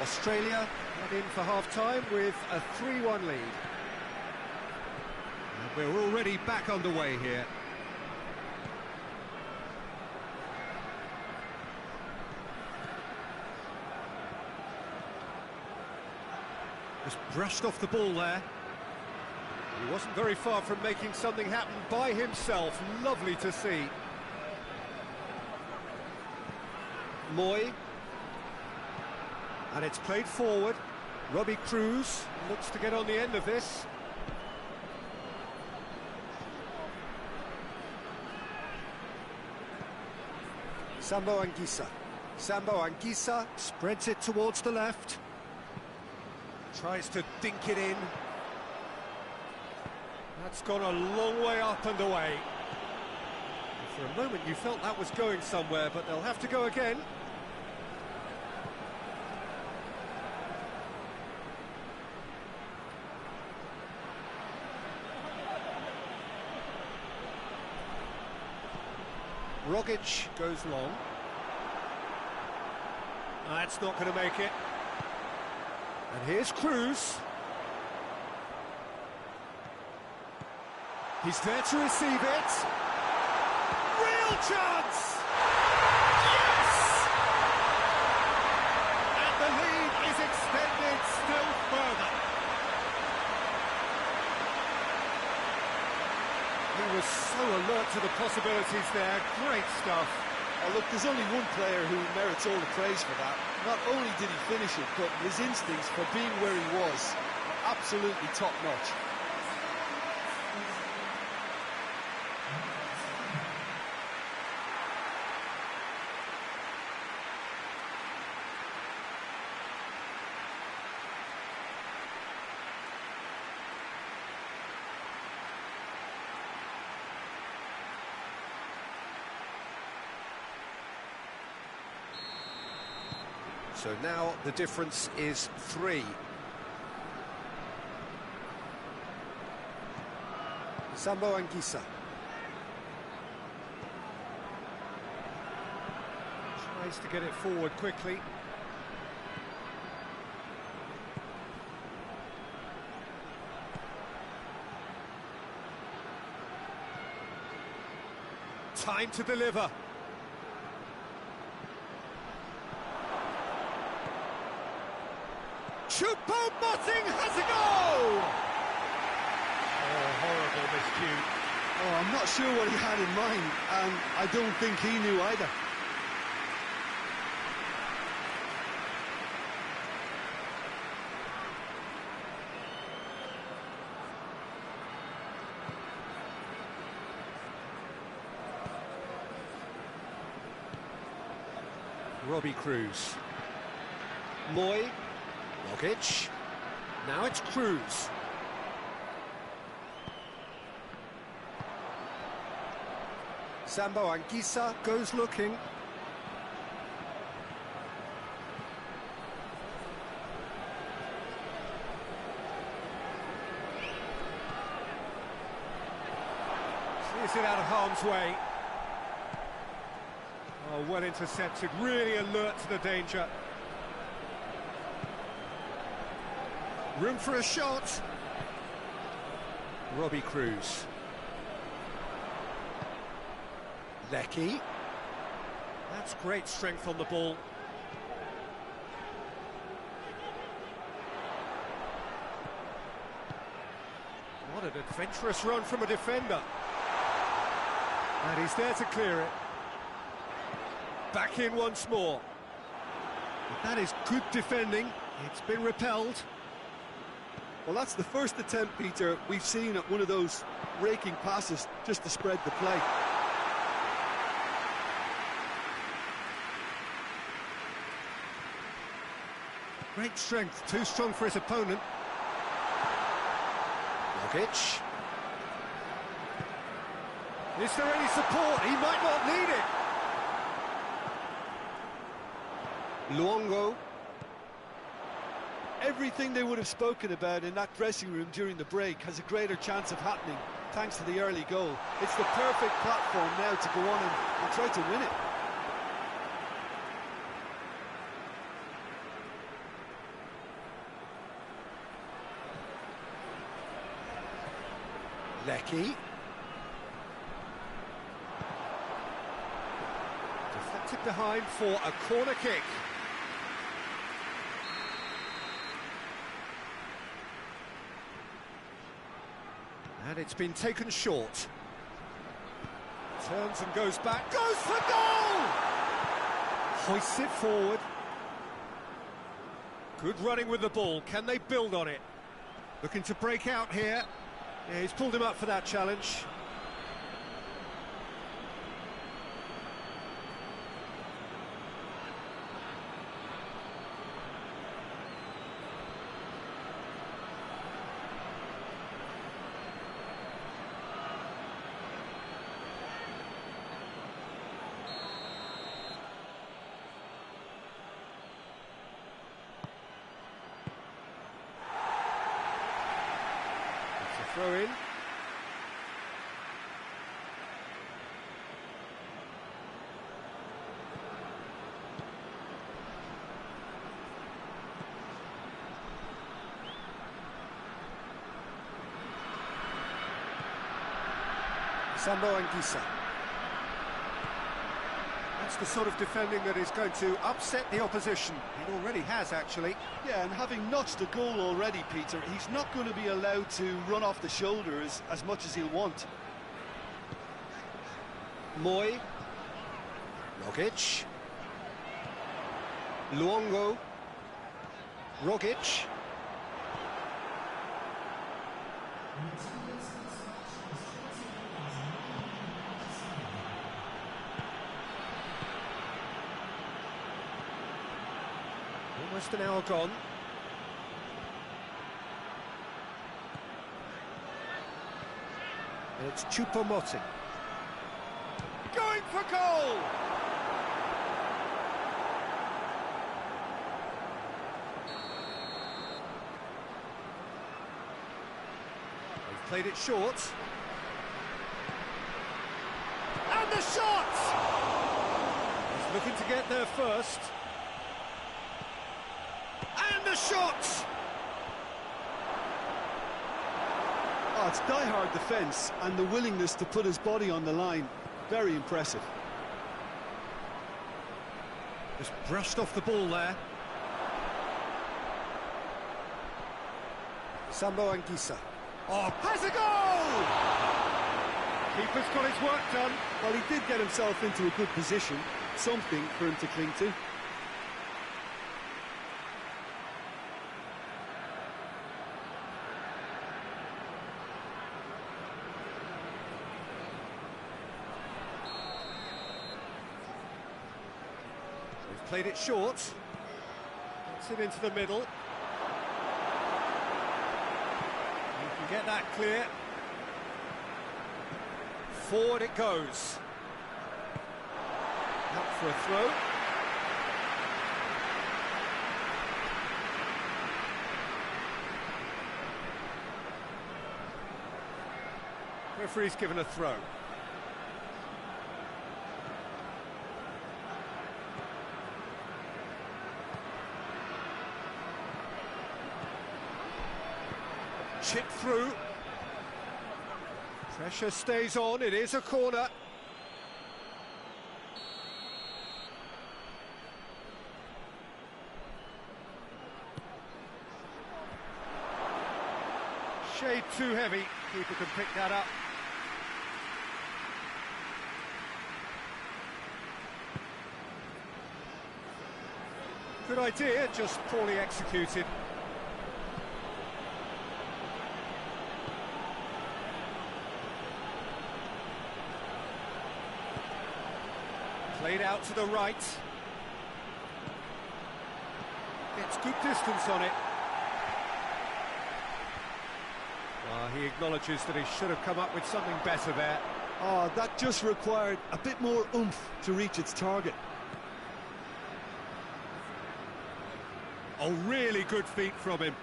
Australia head in for half-time with a 3-1 lead. We're already back underway here. Just brushed off the ball there. He wasn't very far from making something happen by himself. Lovely to see. Moy. And it's played forward. Robbie Cruz looks to get on the end of this. Sambo Anguissa. Sambo Anguissa spreads it towards the left. Tries to dink it in. That's gone a long way up and away. For a moment you felt that was going somewhere, but they'll have to go again. Rogic goes long. That's not going to make it. And here's Cruz. He's there to receive it. Real chance! Yes! And the lead is extended still further. He was so alert to the possibilities there. Great stuff. Oh, look, there's only one player who merits all the praise for that. Not only did he finish it, but his instincts for being where he was are absolutely top-notch. So now the difference is 3. Sambo Anguissa. Tries to get it forward quickly. Time to deliver. Choupo-Moting has a goal! Oh, horrible miscue. Oh, I'm not sure what he had in mind, and I don't think he knew either. Robbie Cruz. Moy. Rogic. Now it's Cruz. Sambo Anguissa goes looking. Clears it out of harm's way. Oh, well intercepted, really alert to the danger. Room for a shot. Robbie Cruz. Lecky. That's great strength on the ball. What an adventurous run from a defender. And he's there to clear it. Back in once more. But that is good defending. It's been repelled. Well, that's the first attempt, Peter, we've seen at one of those raking passes just to spread the play. Great strength, too strong for his opponent. Rogic. Is there any support? He might not need it. Luongo. Everything they would have spoken about in that dressing room during the break has a greater chance of happening thanks to the early goal. It's the perfect platform now to go on and try to win it. Lecky. Deflected behind for a corner kick. And it's been taken short. Turns and goes back, goes for goal! Hoists it forward. Good running with the ball, can they build on it? Looking to break out here. Yeah, he's pulled him up for that challenge. Throw in. Sambo Anguissa. That's the sort of defending that is going to upset the opposition. It already has, actually. Yeah, and having notched a goal already, Peter, he's not going to be allowed to run off the shoulders as much as he'll want. Moy. Rogic. Luongo. Rogic. Almost an hour gone. It's Choupo-Moting. Going for goal! They've played it short. And the shot! He's looking to get there first. And the shot! Oh, it's die-hard defence and the willingness to put his body on the line. Very impressive. Just brushed off the ball there. Sambo Anguissa. Oh, has a goal! Keeper's got his work done. Well, he did get himself into a good position. Something for him to cling to. They've played it short. Gets it into the middle. You can get that clear. Forward it goes. Up for a throw. Referee's given a throw. Chip through. Pressure stays on, it is a corner. Shade too heavy, keeper can pick that up. Good idea, just poorly executed. Played out to the right. Gets good distance on it. He acknowledges that he should have come up with something better there. Oh, that just required a bit more oomph to reach its target. Oh, really good feet from him.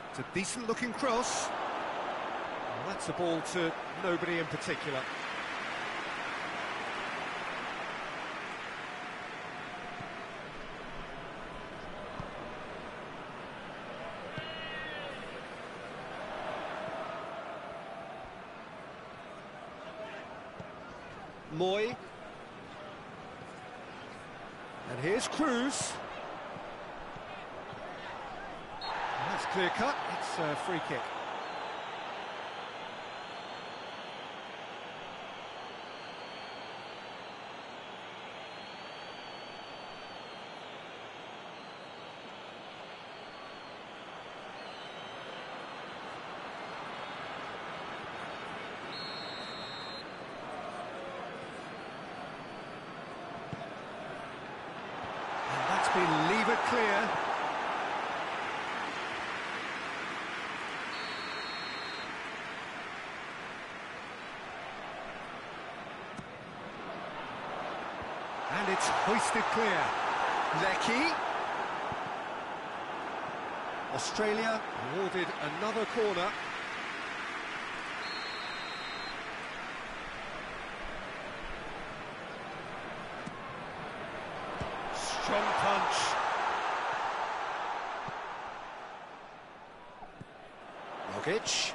It's a decent-looking cross. Well, that's a ball to nobody in particular. Moy. And here's Cruz. That's clear cut, it's a free kick. Leave it clear. And it's hoisted clear. Lecky. Australia awarded another corner. Strong punch. Rogic.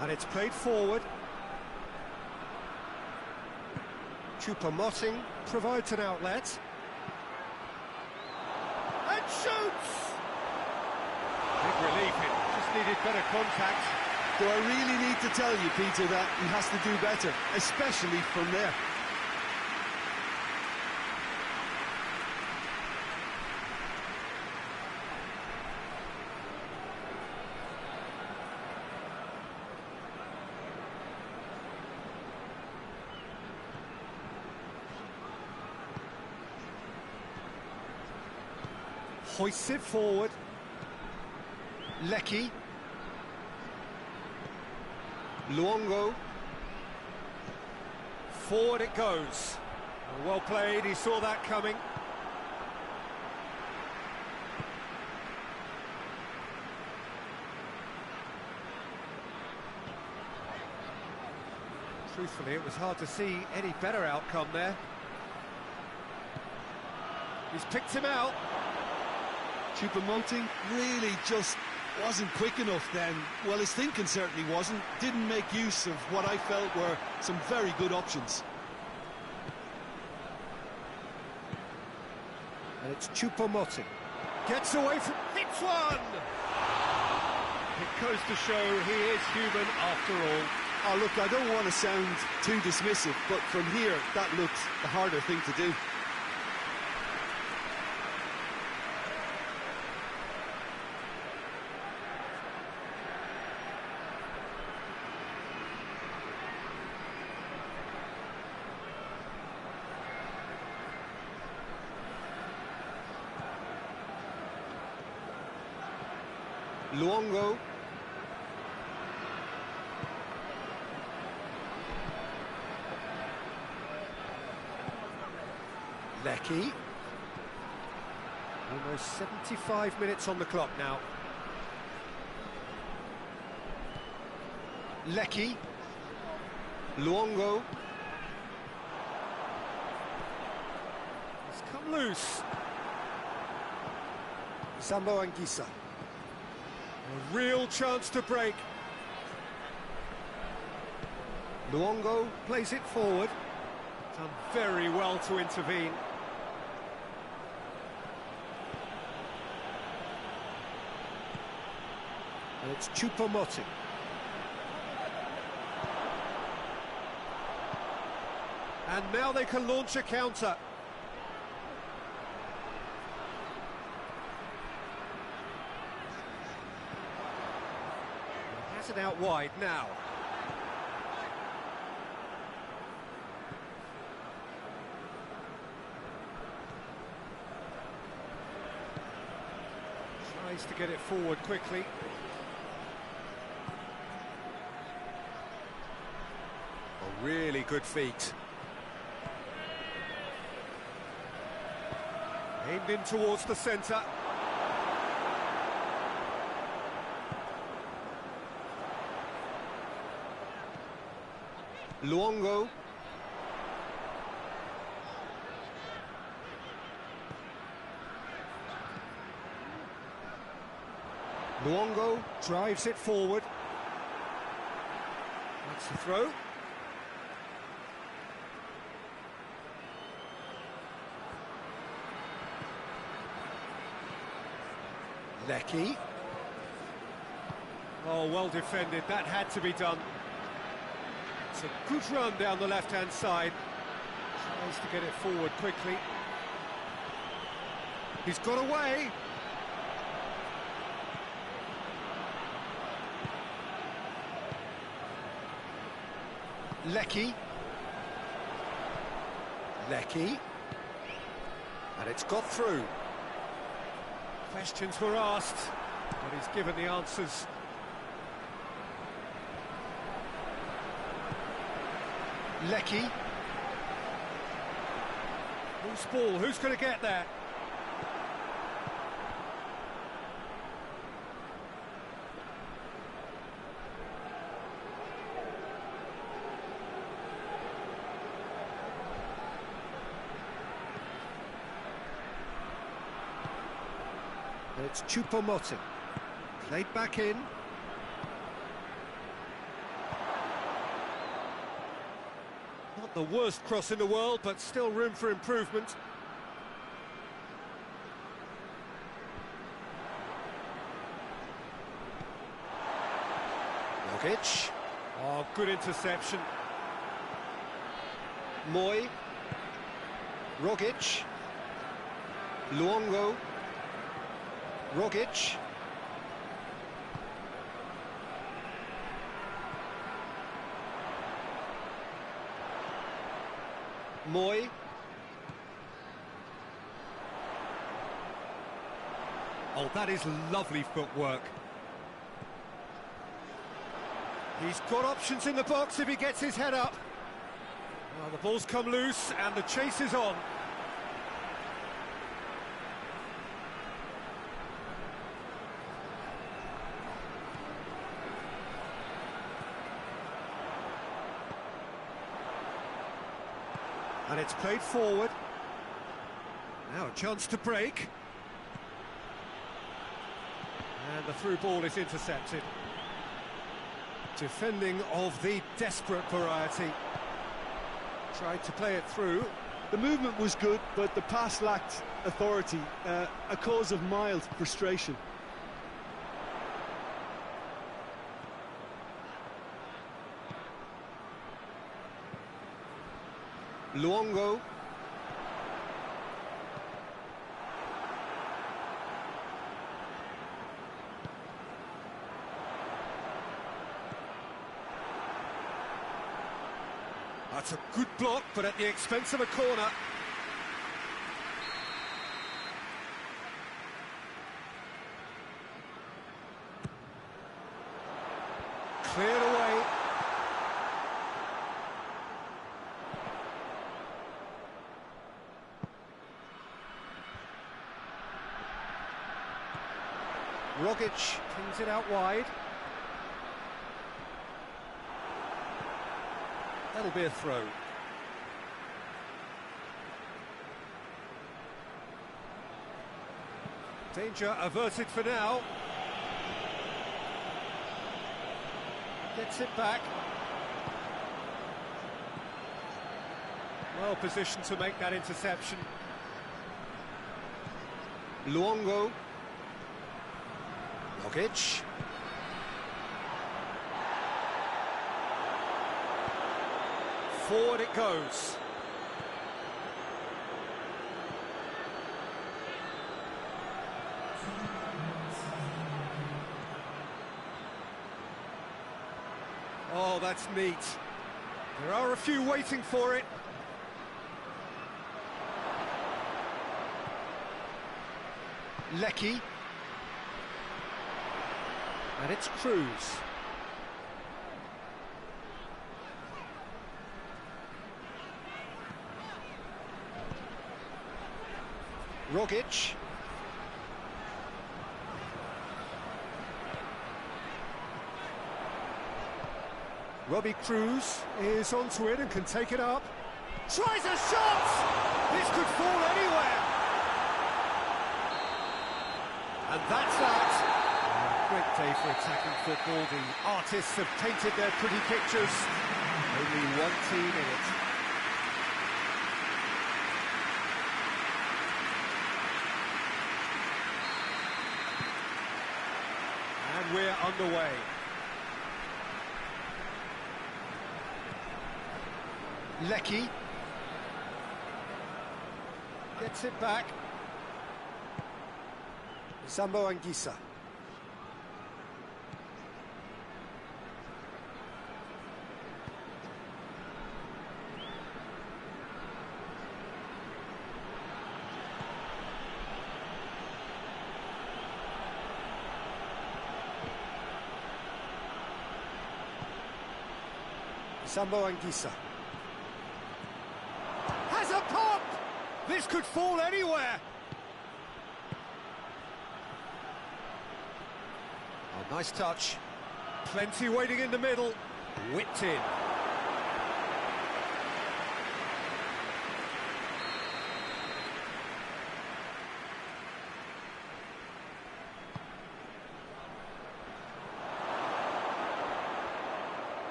And it's played forward. Choupo-Moting provides an outlet. And shoots! Big relief, it just needed better contact. Do I really need to tell you, Peter, that he has to do better, especially from there? Hoists it forward. Lecky. Luongo. Forward it goes. Well played, he saw that coming. Truthfully, it was hard to see any better outcome there. He's picked him out. Choupo-Moting really just wasn't quick enough then. Well, his thinking certainly wasn't. Didn't make use of what I felt were some very good options. And it's Choupo-Moting. Gets away from... hits one! It goes to show he is human after all. Oh, look, I don't want to sound too dismissive, but from here, that looks the harder thing to do. Luongo. Lecky. Almost 75 minutes on the clock now. Lecky. Luongo. It's come loose. Sambo Anguissa. A real chance to break. Luongo plays it forward. Done very well to intervene. And it's Choupo-Moting. And now they can launch a counter. Has it out wide now. Tries to get it forward quickly. A really good feat. Aimed in towards the centre. Luongo. Luongo drives it forward. That's the throw. Lecky. Oh, well defended. That had to be done. It's a good run down the left-hand side. Tries to get it forward quickly. He's got away. Lecky. Lecky. And it's got through. Questions were asked, but he's given the answers. Lecky. Loose ball, who's going to get there? It's Choupo-Moting. Played back in. Not the worst cross in the world, but still room for improvement. Rogic. Oh, good interception. Moy. Rogic. Luongo. Rogic. Moy. Oh, that is lovely footwork. He's got options in the box if he gets his head up. Well, the ball's come loose and the chase is on. And it's played forward. Now a chance to break. And the through ball is intercepted. Defending of the desperate variety. Tried to play it through. The movement was good, but the pass lacked authority, a cause of mild frustration. Luongo. That's a good block, but at the expense of a corner. Cleared away. Rogic pings it out wide. That'll be a throw. Danger averted for now. Gets it back. Well positioned to make that interception. Luongo. Rogic. Forward it goes. Oh, that's neat. There are a few waiting for it. Lecky. And it's Cruz. Rogic. Robbie Cruz is onto it and can take it up. Tries a shot! This could fall anywhere. And that's that. great day for attacking football. The artists have painted their pretty pictures. Only one team in it. And we're underway. Lecky gets it back. Sambo Anguissa. Sambo Anguissa. Has a pop! This could fall anywhere! Oh, nice touch. Plenty waiting in the middle. Whipped in.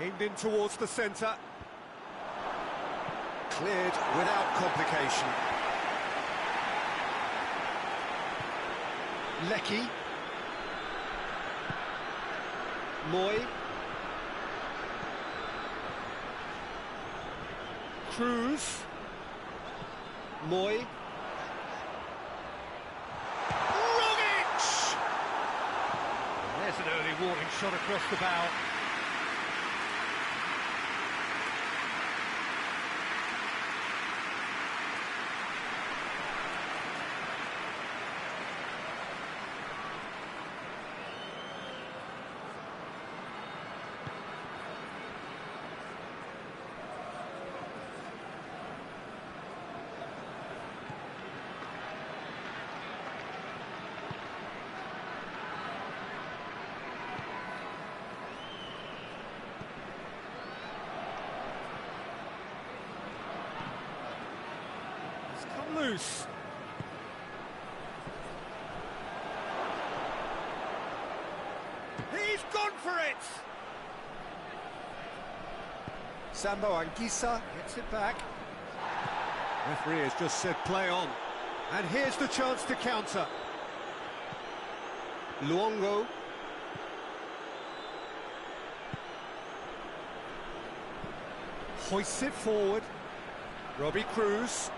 Aimed in towards the centre. Cleared without complication. Lecky. Moy. Cruz. Moy. Rogic! There's an early warning shot across the bow. Loose. He's gone for it! Sambo Anguissa gets it back. Referee has just said play on. And here's the chance to counter. Luongo. Hoists it forward. Robbie Cruz.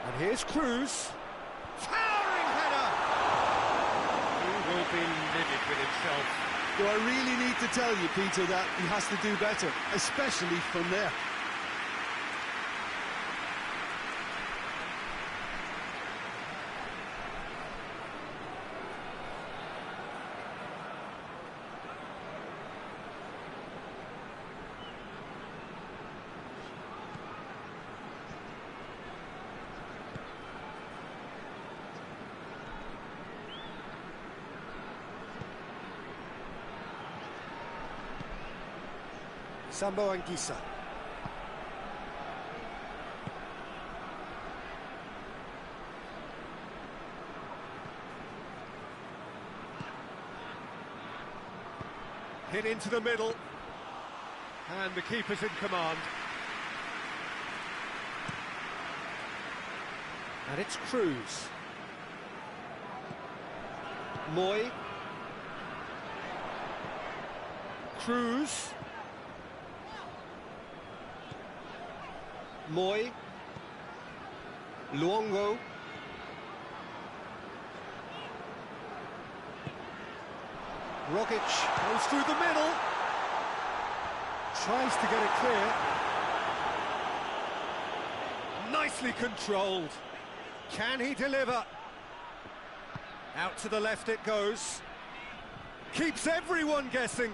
And here's Cruz. Towering header! He will be livid with himself. Do I really need to tell you, Peter, that he has to do better, especially from there? Sambo Anguissa. Hit into the middle. And the keeper's in command. And it's Cruz. Moy. Cruz. Moy. Luongo. Rogic goes through the middle. Tries to get it clear. Nicely controlled. Can he deliver? Out to the left it goes. Keeps everyone guessing.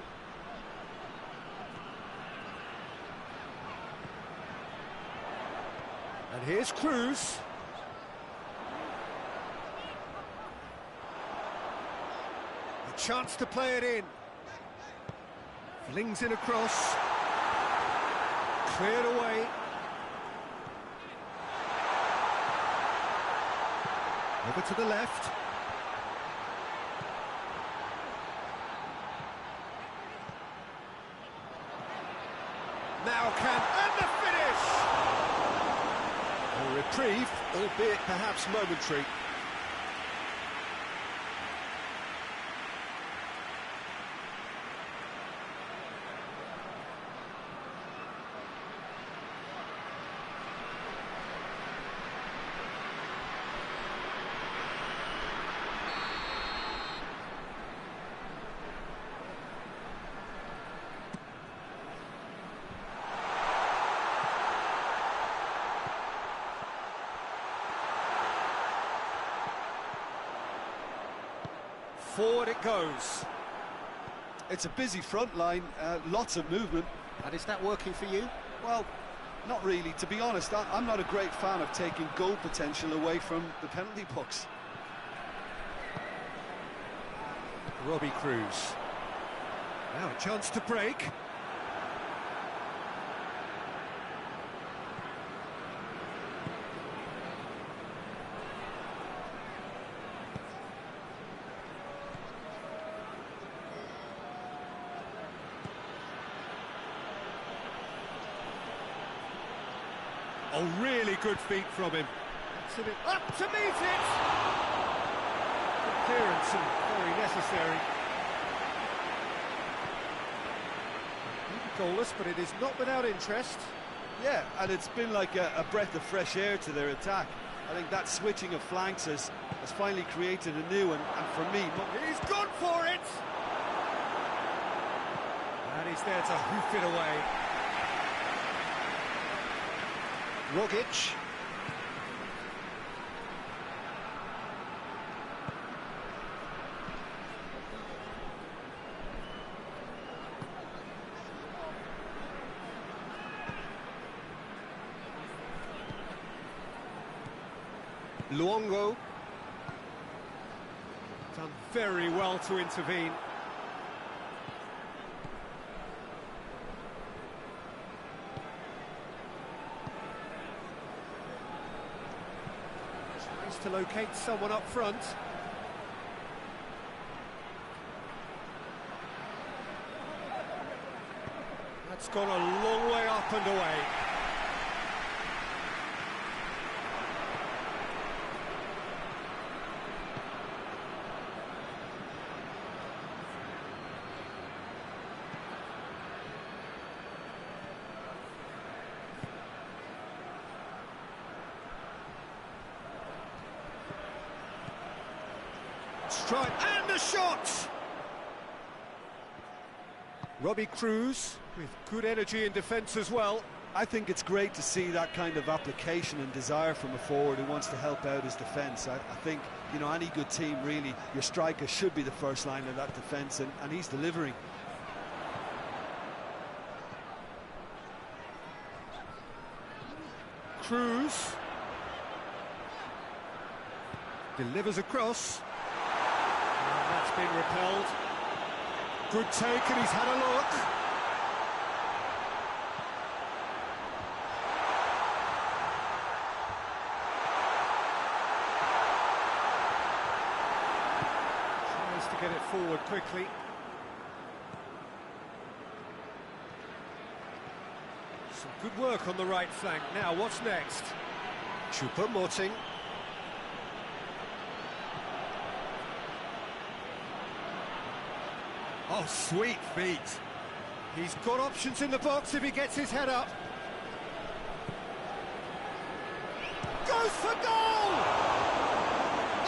And here's Cruz. A chance to play it in. Flings in across. Cleared away. Over to the left. Now and the finish! A reprieve, albeit perhaps momentary. Forward it goes. It's a busy front line, lots of movement. And is that working for you? Well, not really. To be honest, I'm not a great fan of taking goal potential away from the penalty box. Robbie Cruz. Now a chance to break. Oh, really good feet from him. Up to meet it! Good clearance and very necessary. Goalless, but it is not without interest. Yeah, and it's been like a breath of fresh air to their attack. I think that switching of flanks has finally created a new one, and for me... He's gone for it! And he's there to hoof it away. Rogic. Luongo. Done very well to intervene. Tries to locate someone up front. That's gone a long way up and away. Strike and the shot! Robbie Cruz with good energy in defence as well. I think it's great to see that kind of application and desire from a forward who wants to help out his defence. I think, you know, any good team, really, your striker should be the first line of that defence, and he's delivering. Cruz delivers across. And that's been repelled. Good take, and he's had a look. Tries to get it forward quickly. Some good work on the right flank. Now, what's next? Choupo-Moting. Oh, sweet feet. He's got options in the box if he gets his head up. Goes for goal!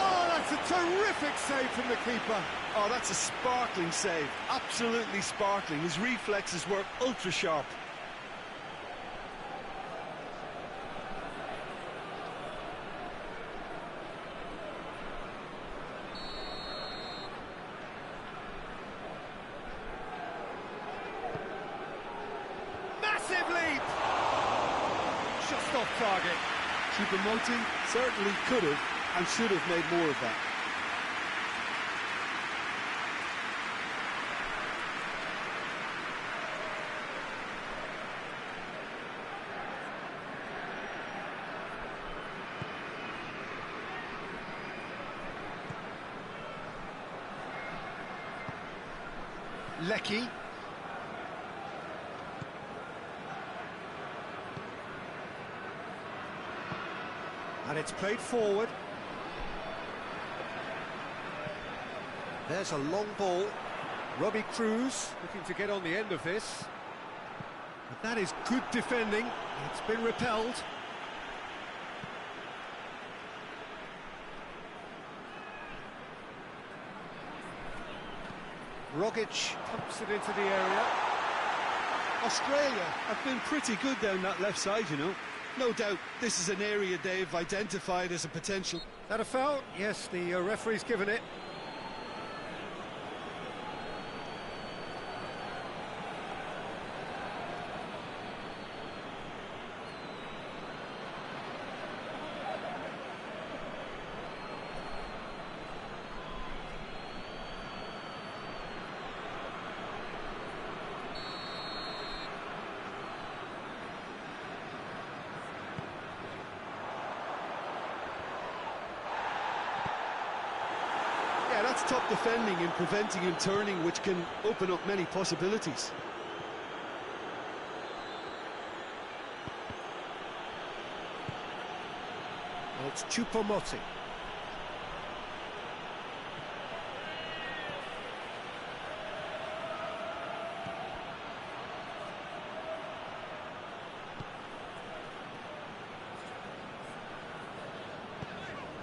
Oh, that's a terrific save from the keeper. Oh, that's a sparkling save. Absolutely sparkling. His reflexes were ultra sharp. Leap! Just off target. Choupo-Moting certainly could have and should have made more of that. Lecky. And it's played forward. There's a long ball. Robbie Cruz looking to get on the end of this. But that is good defending. It's been repelled. Rogic pumps it into the area. Australia have been pretty good down that left side, you know. No doubt this is an area they've identified as a potential. That a foul? Yes, the referee's given it. Yeah, that's top defending and preventing him turning, which can open up many possibilities. Well, it's Choupo-Moting.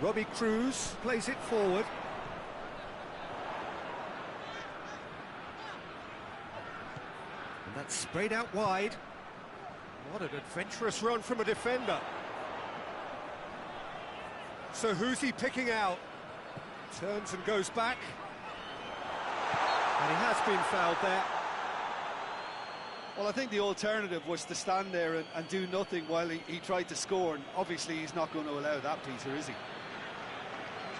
Robbie Cruz plays it forward. And that's sprayed out wide. What an adventurous run from a defender. So who's he picking out? Turns and goes back. And he has been fouled there. Well, I think the alternative was to stand there and do nothing while he tried to score, and obviously he's not going to allow that, Peter, is he?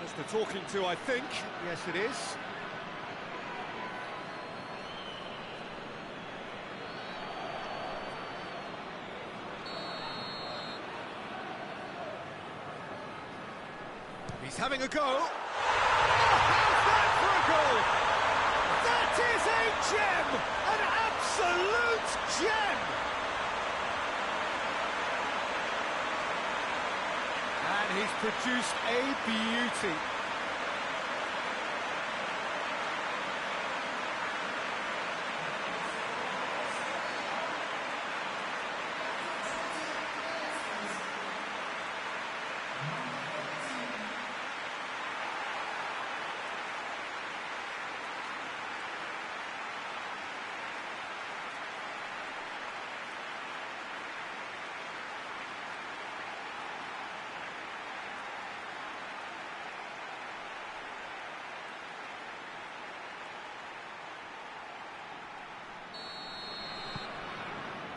Just a talking to, I think. Yes, it is. He's having a go. Oh, how's that for a goal? That is a gem! An absolute gem! And he's produced a beauty.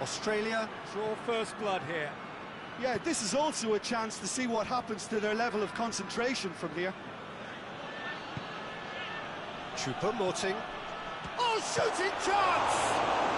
Australia draw first blood here. Yeah, this is also a chance to see what happens to their level of concentration from here. Choupo-Moting. Oh, shooting chance!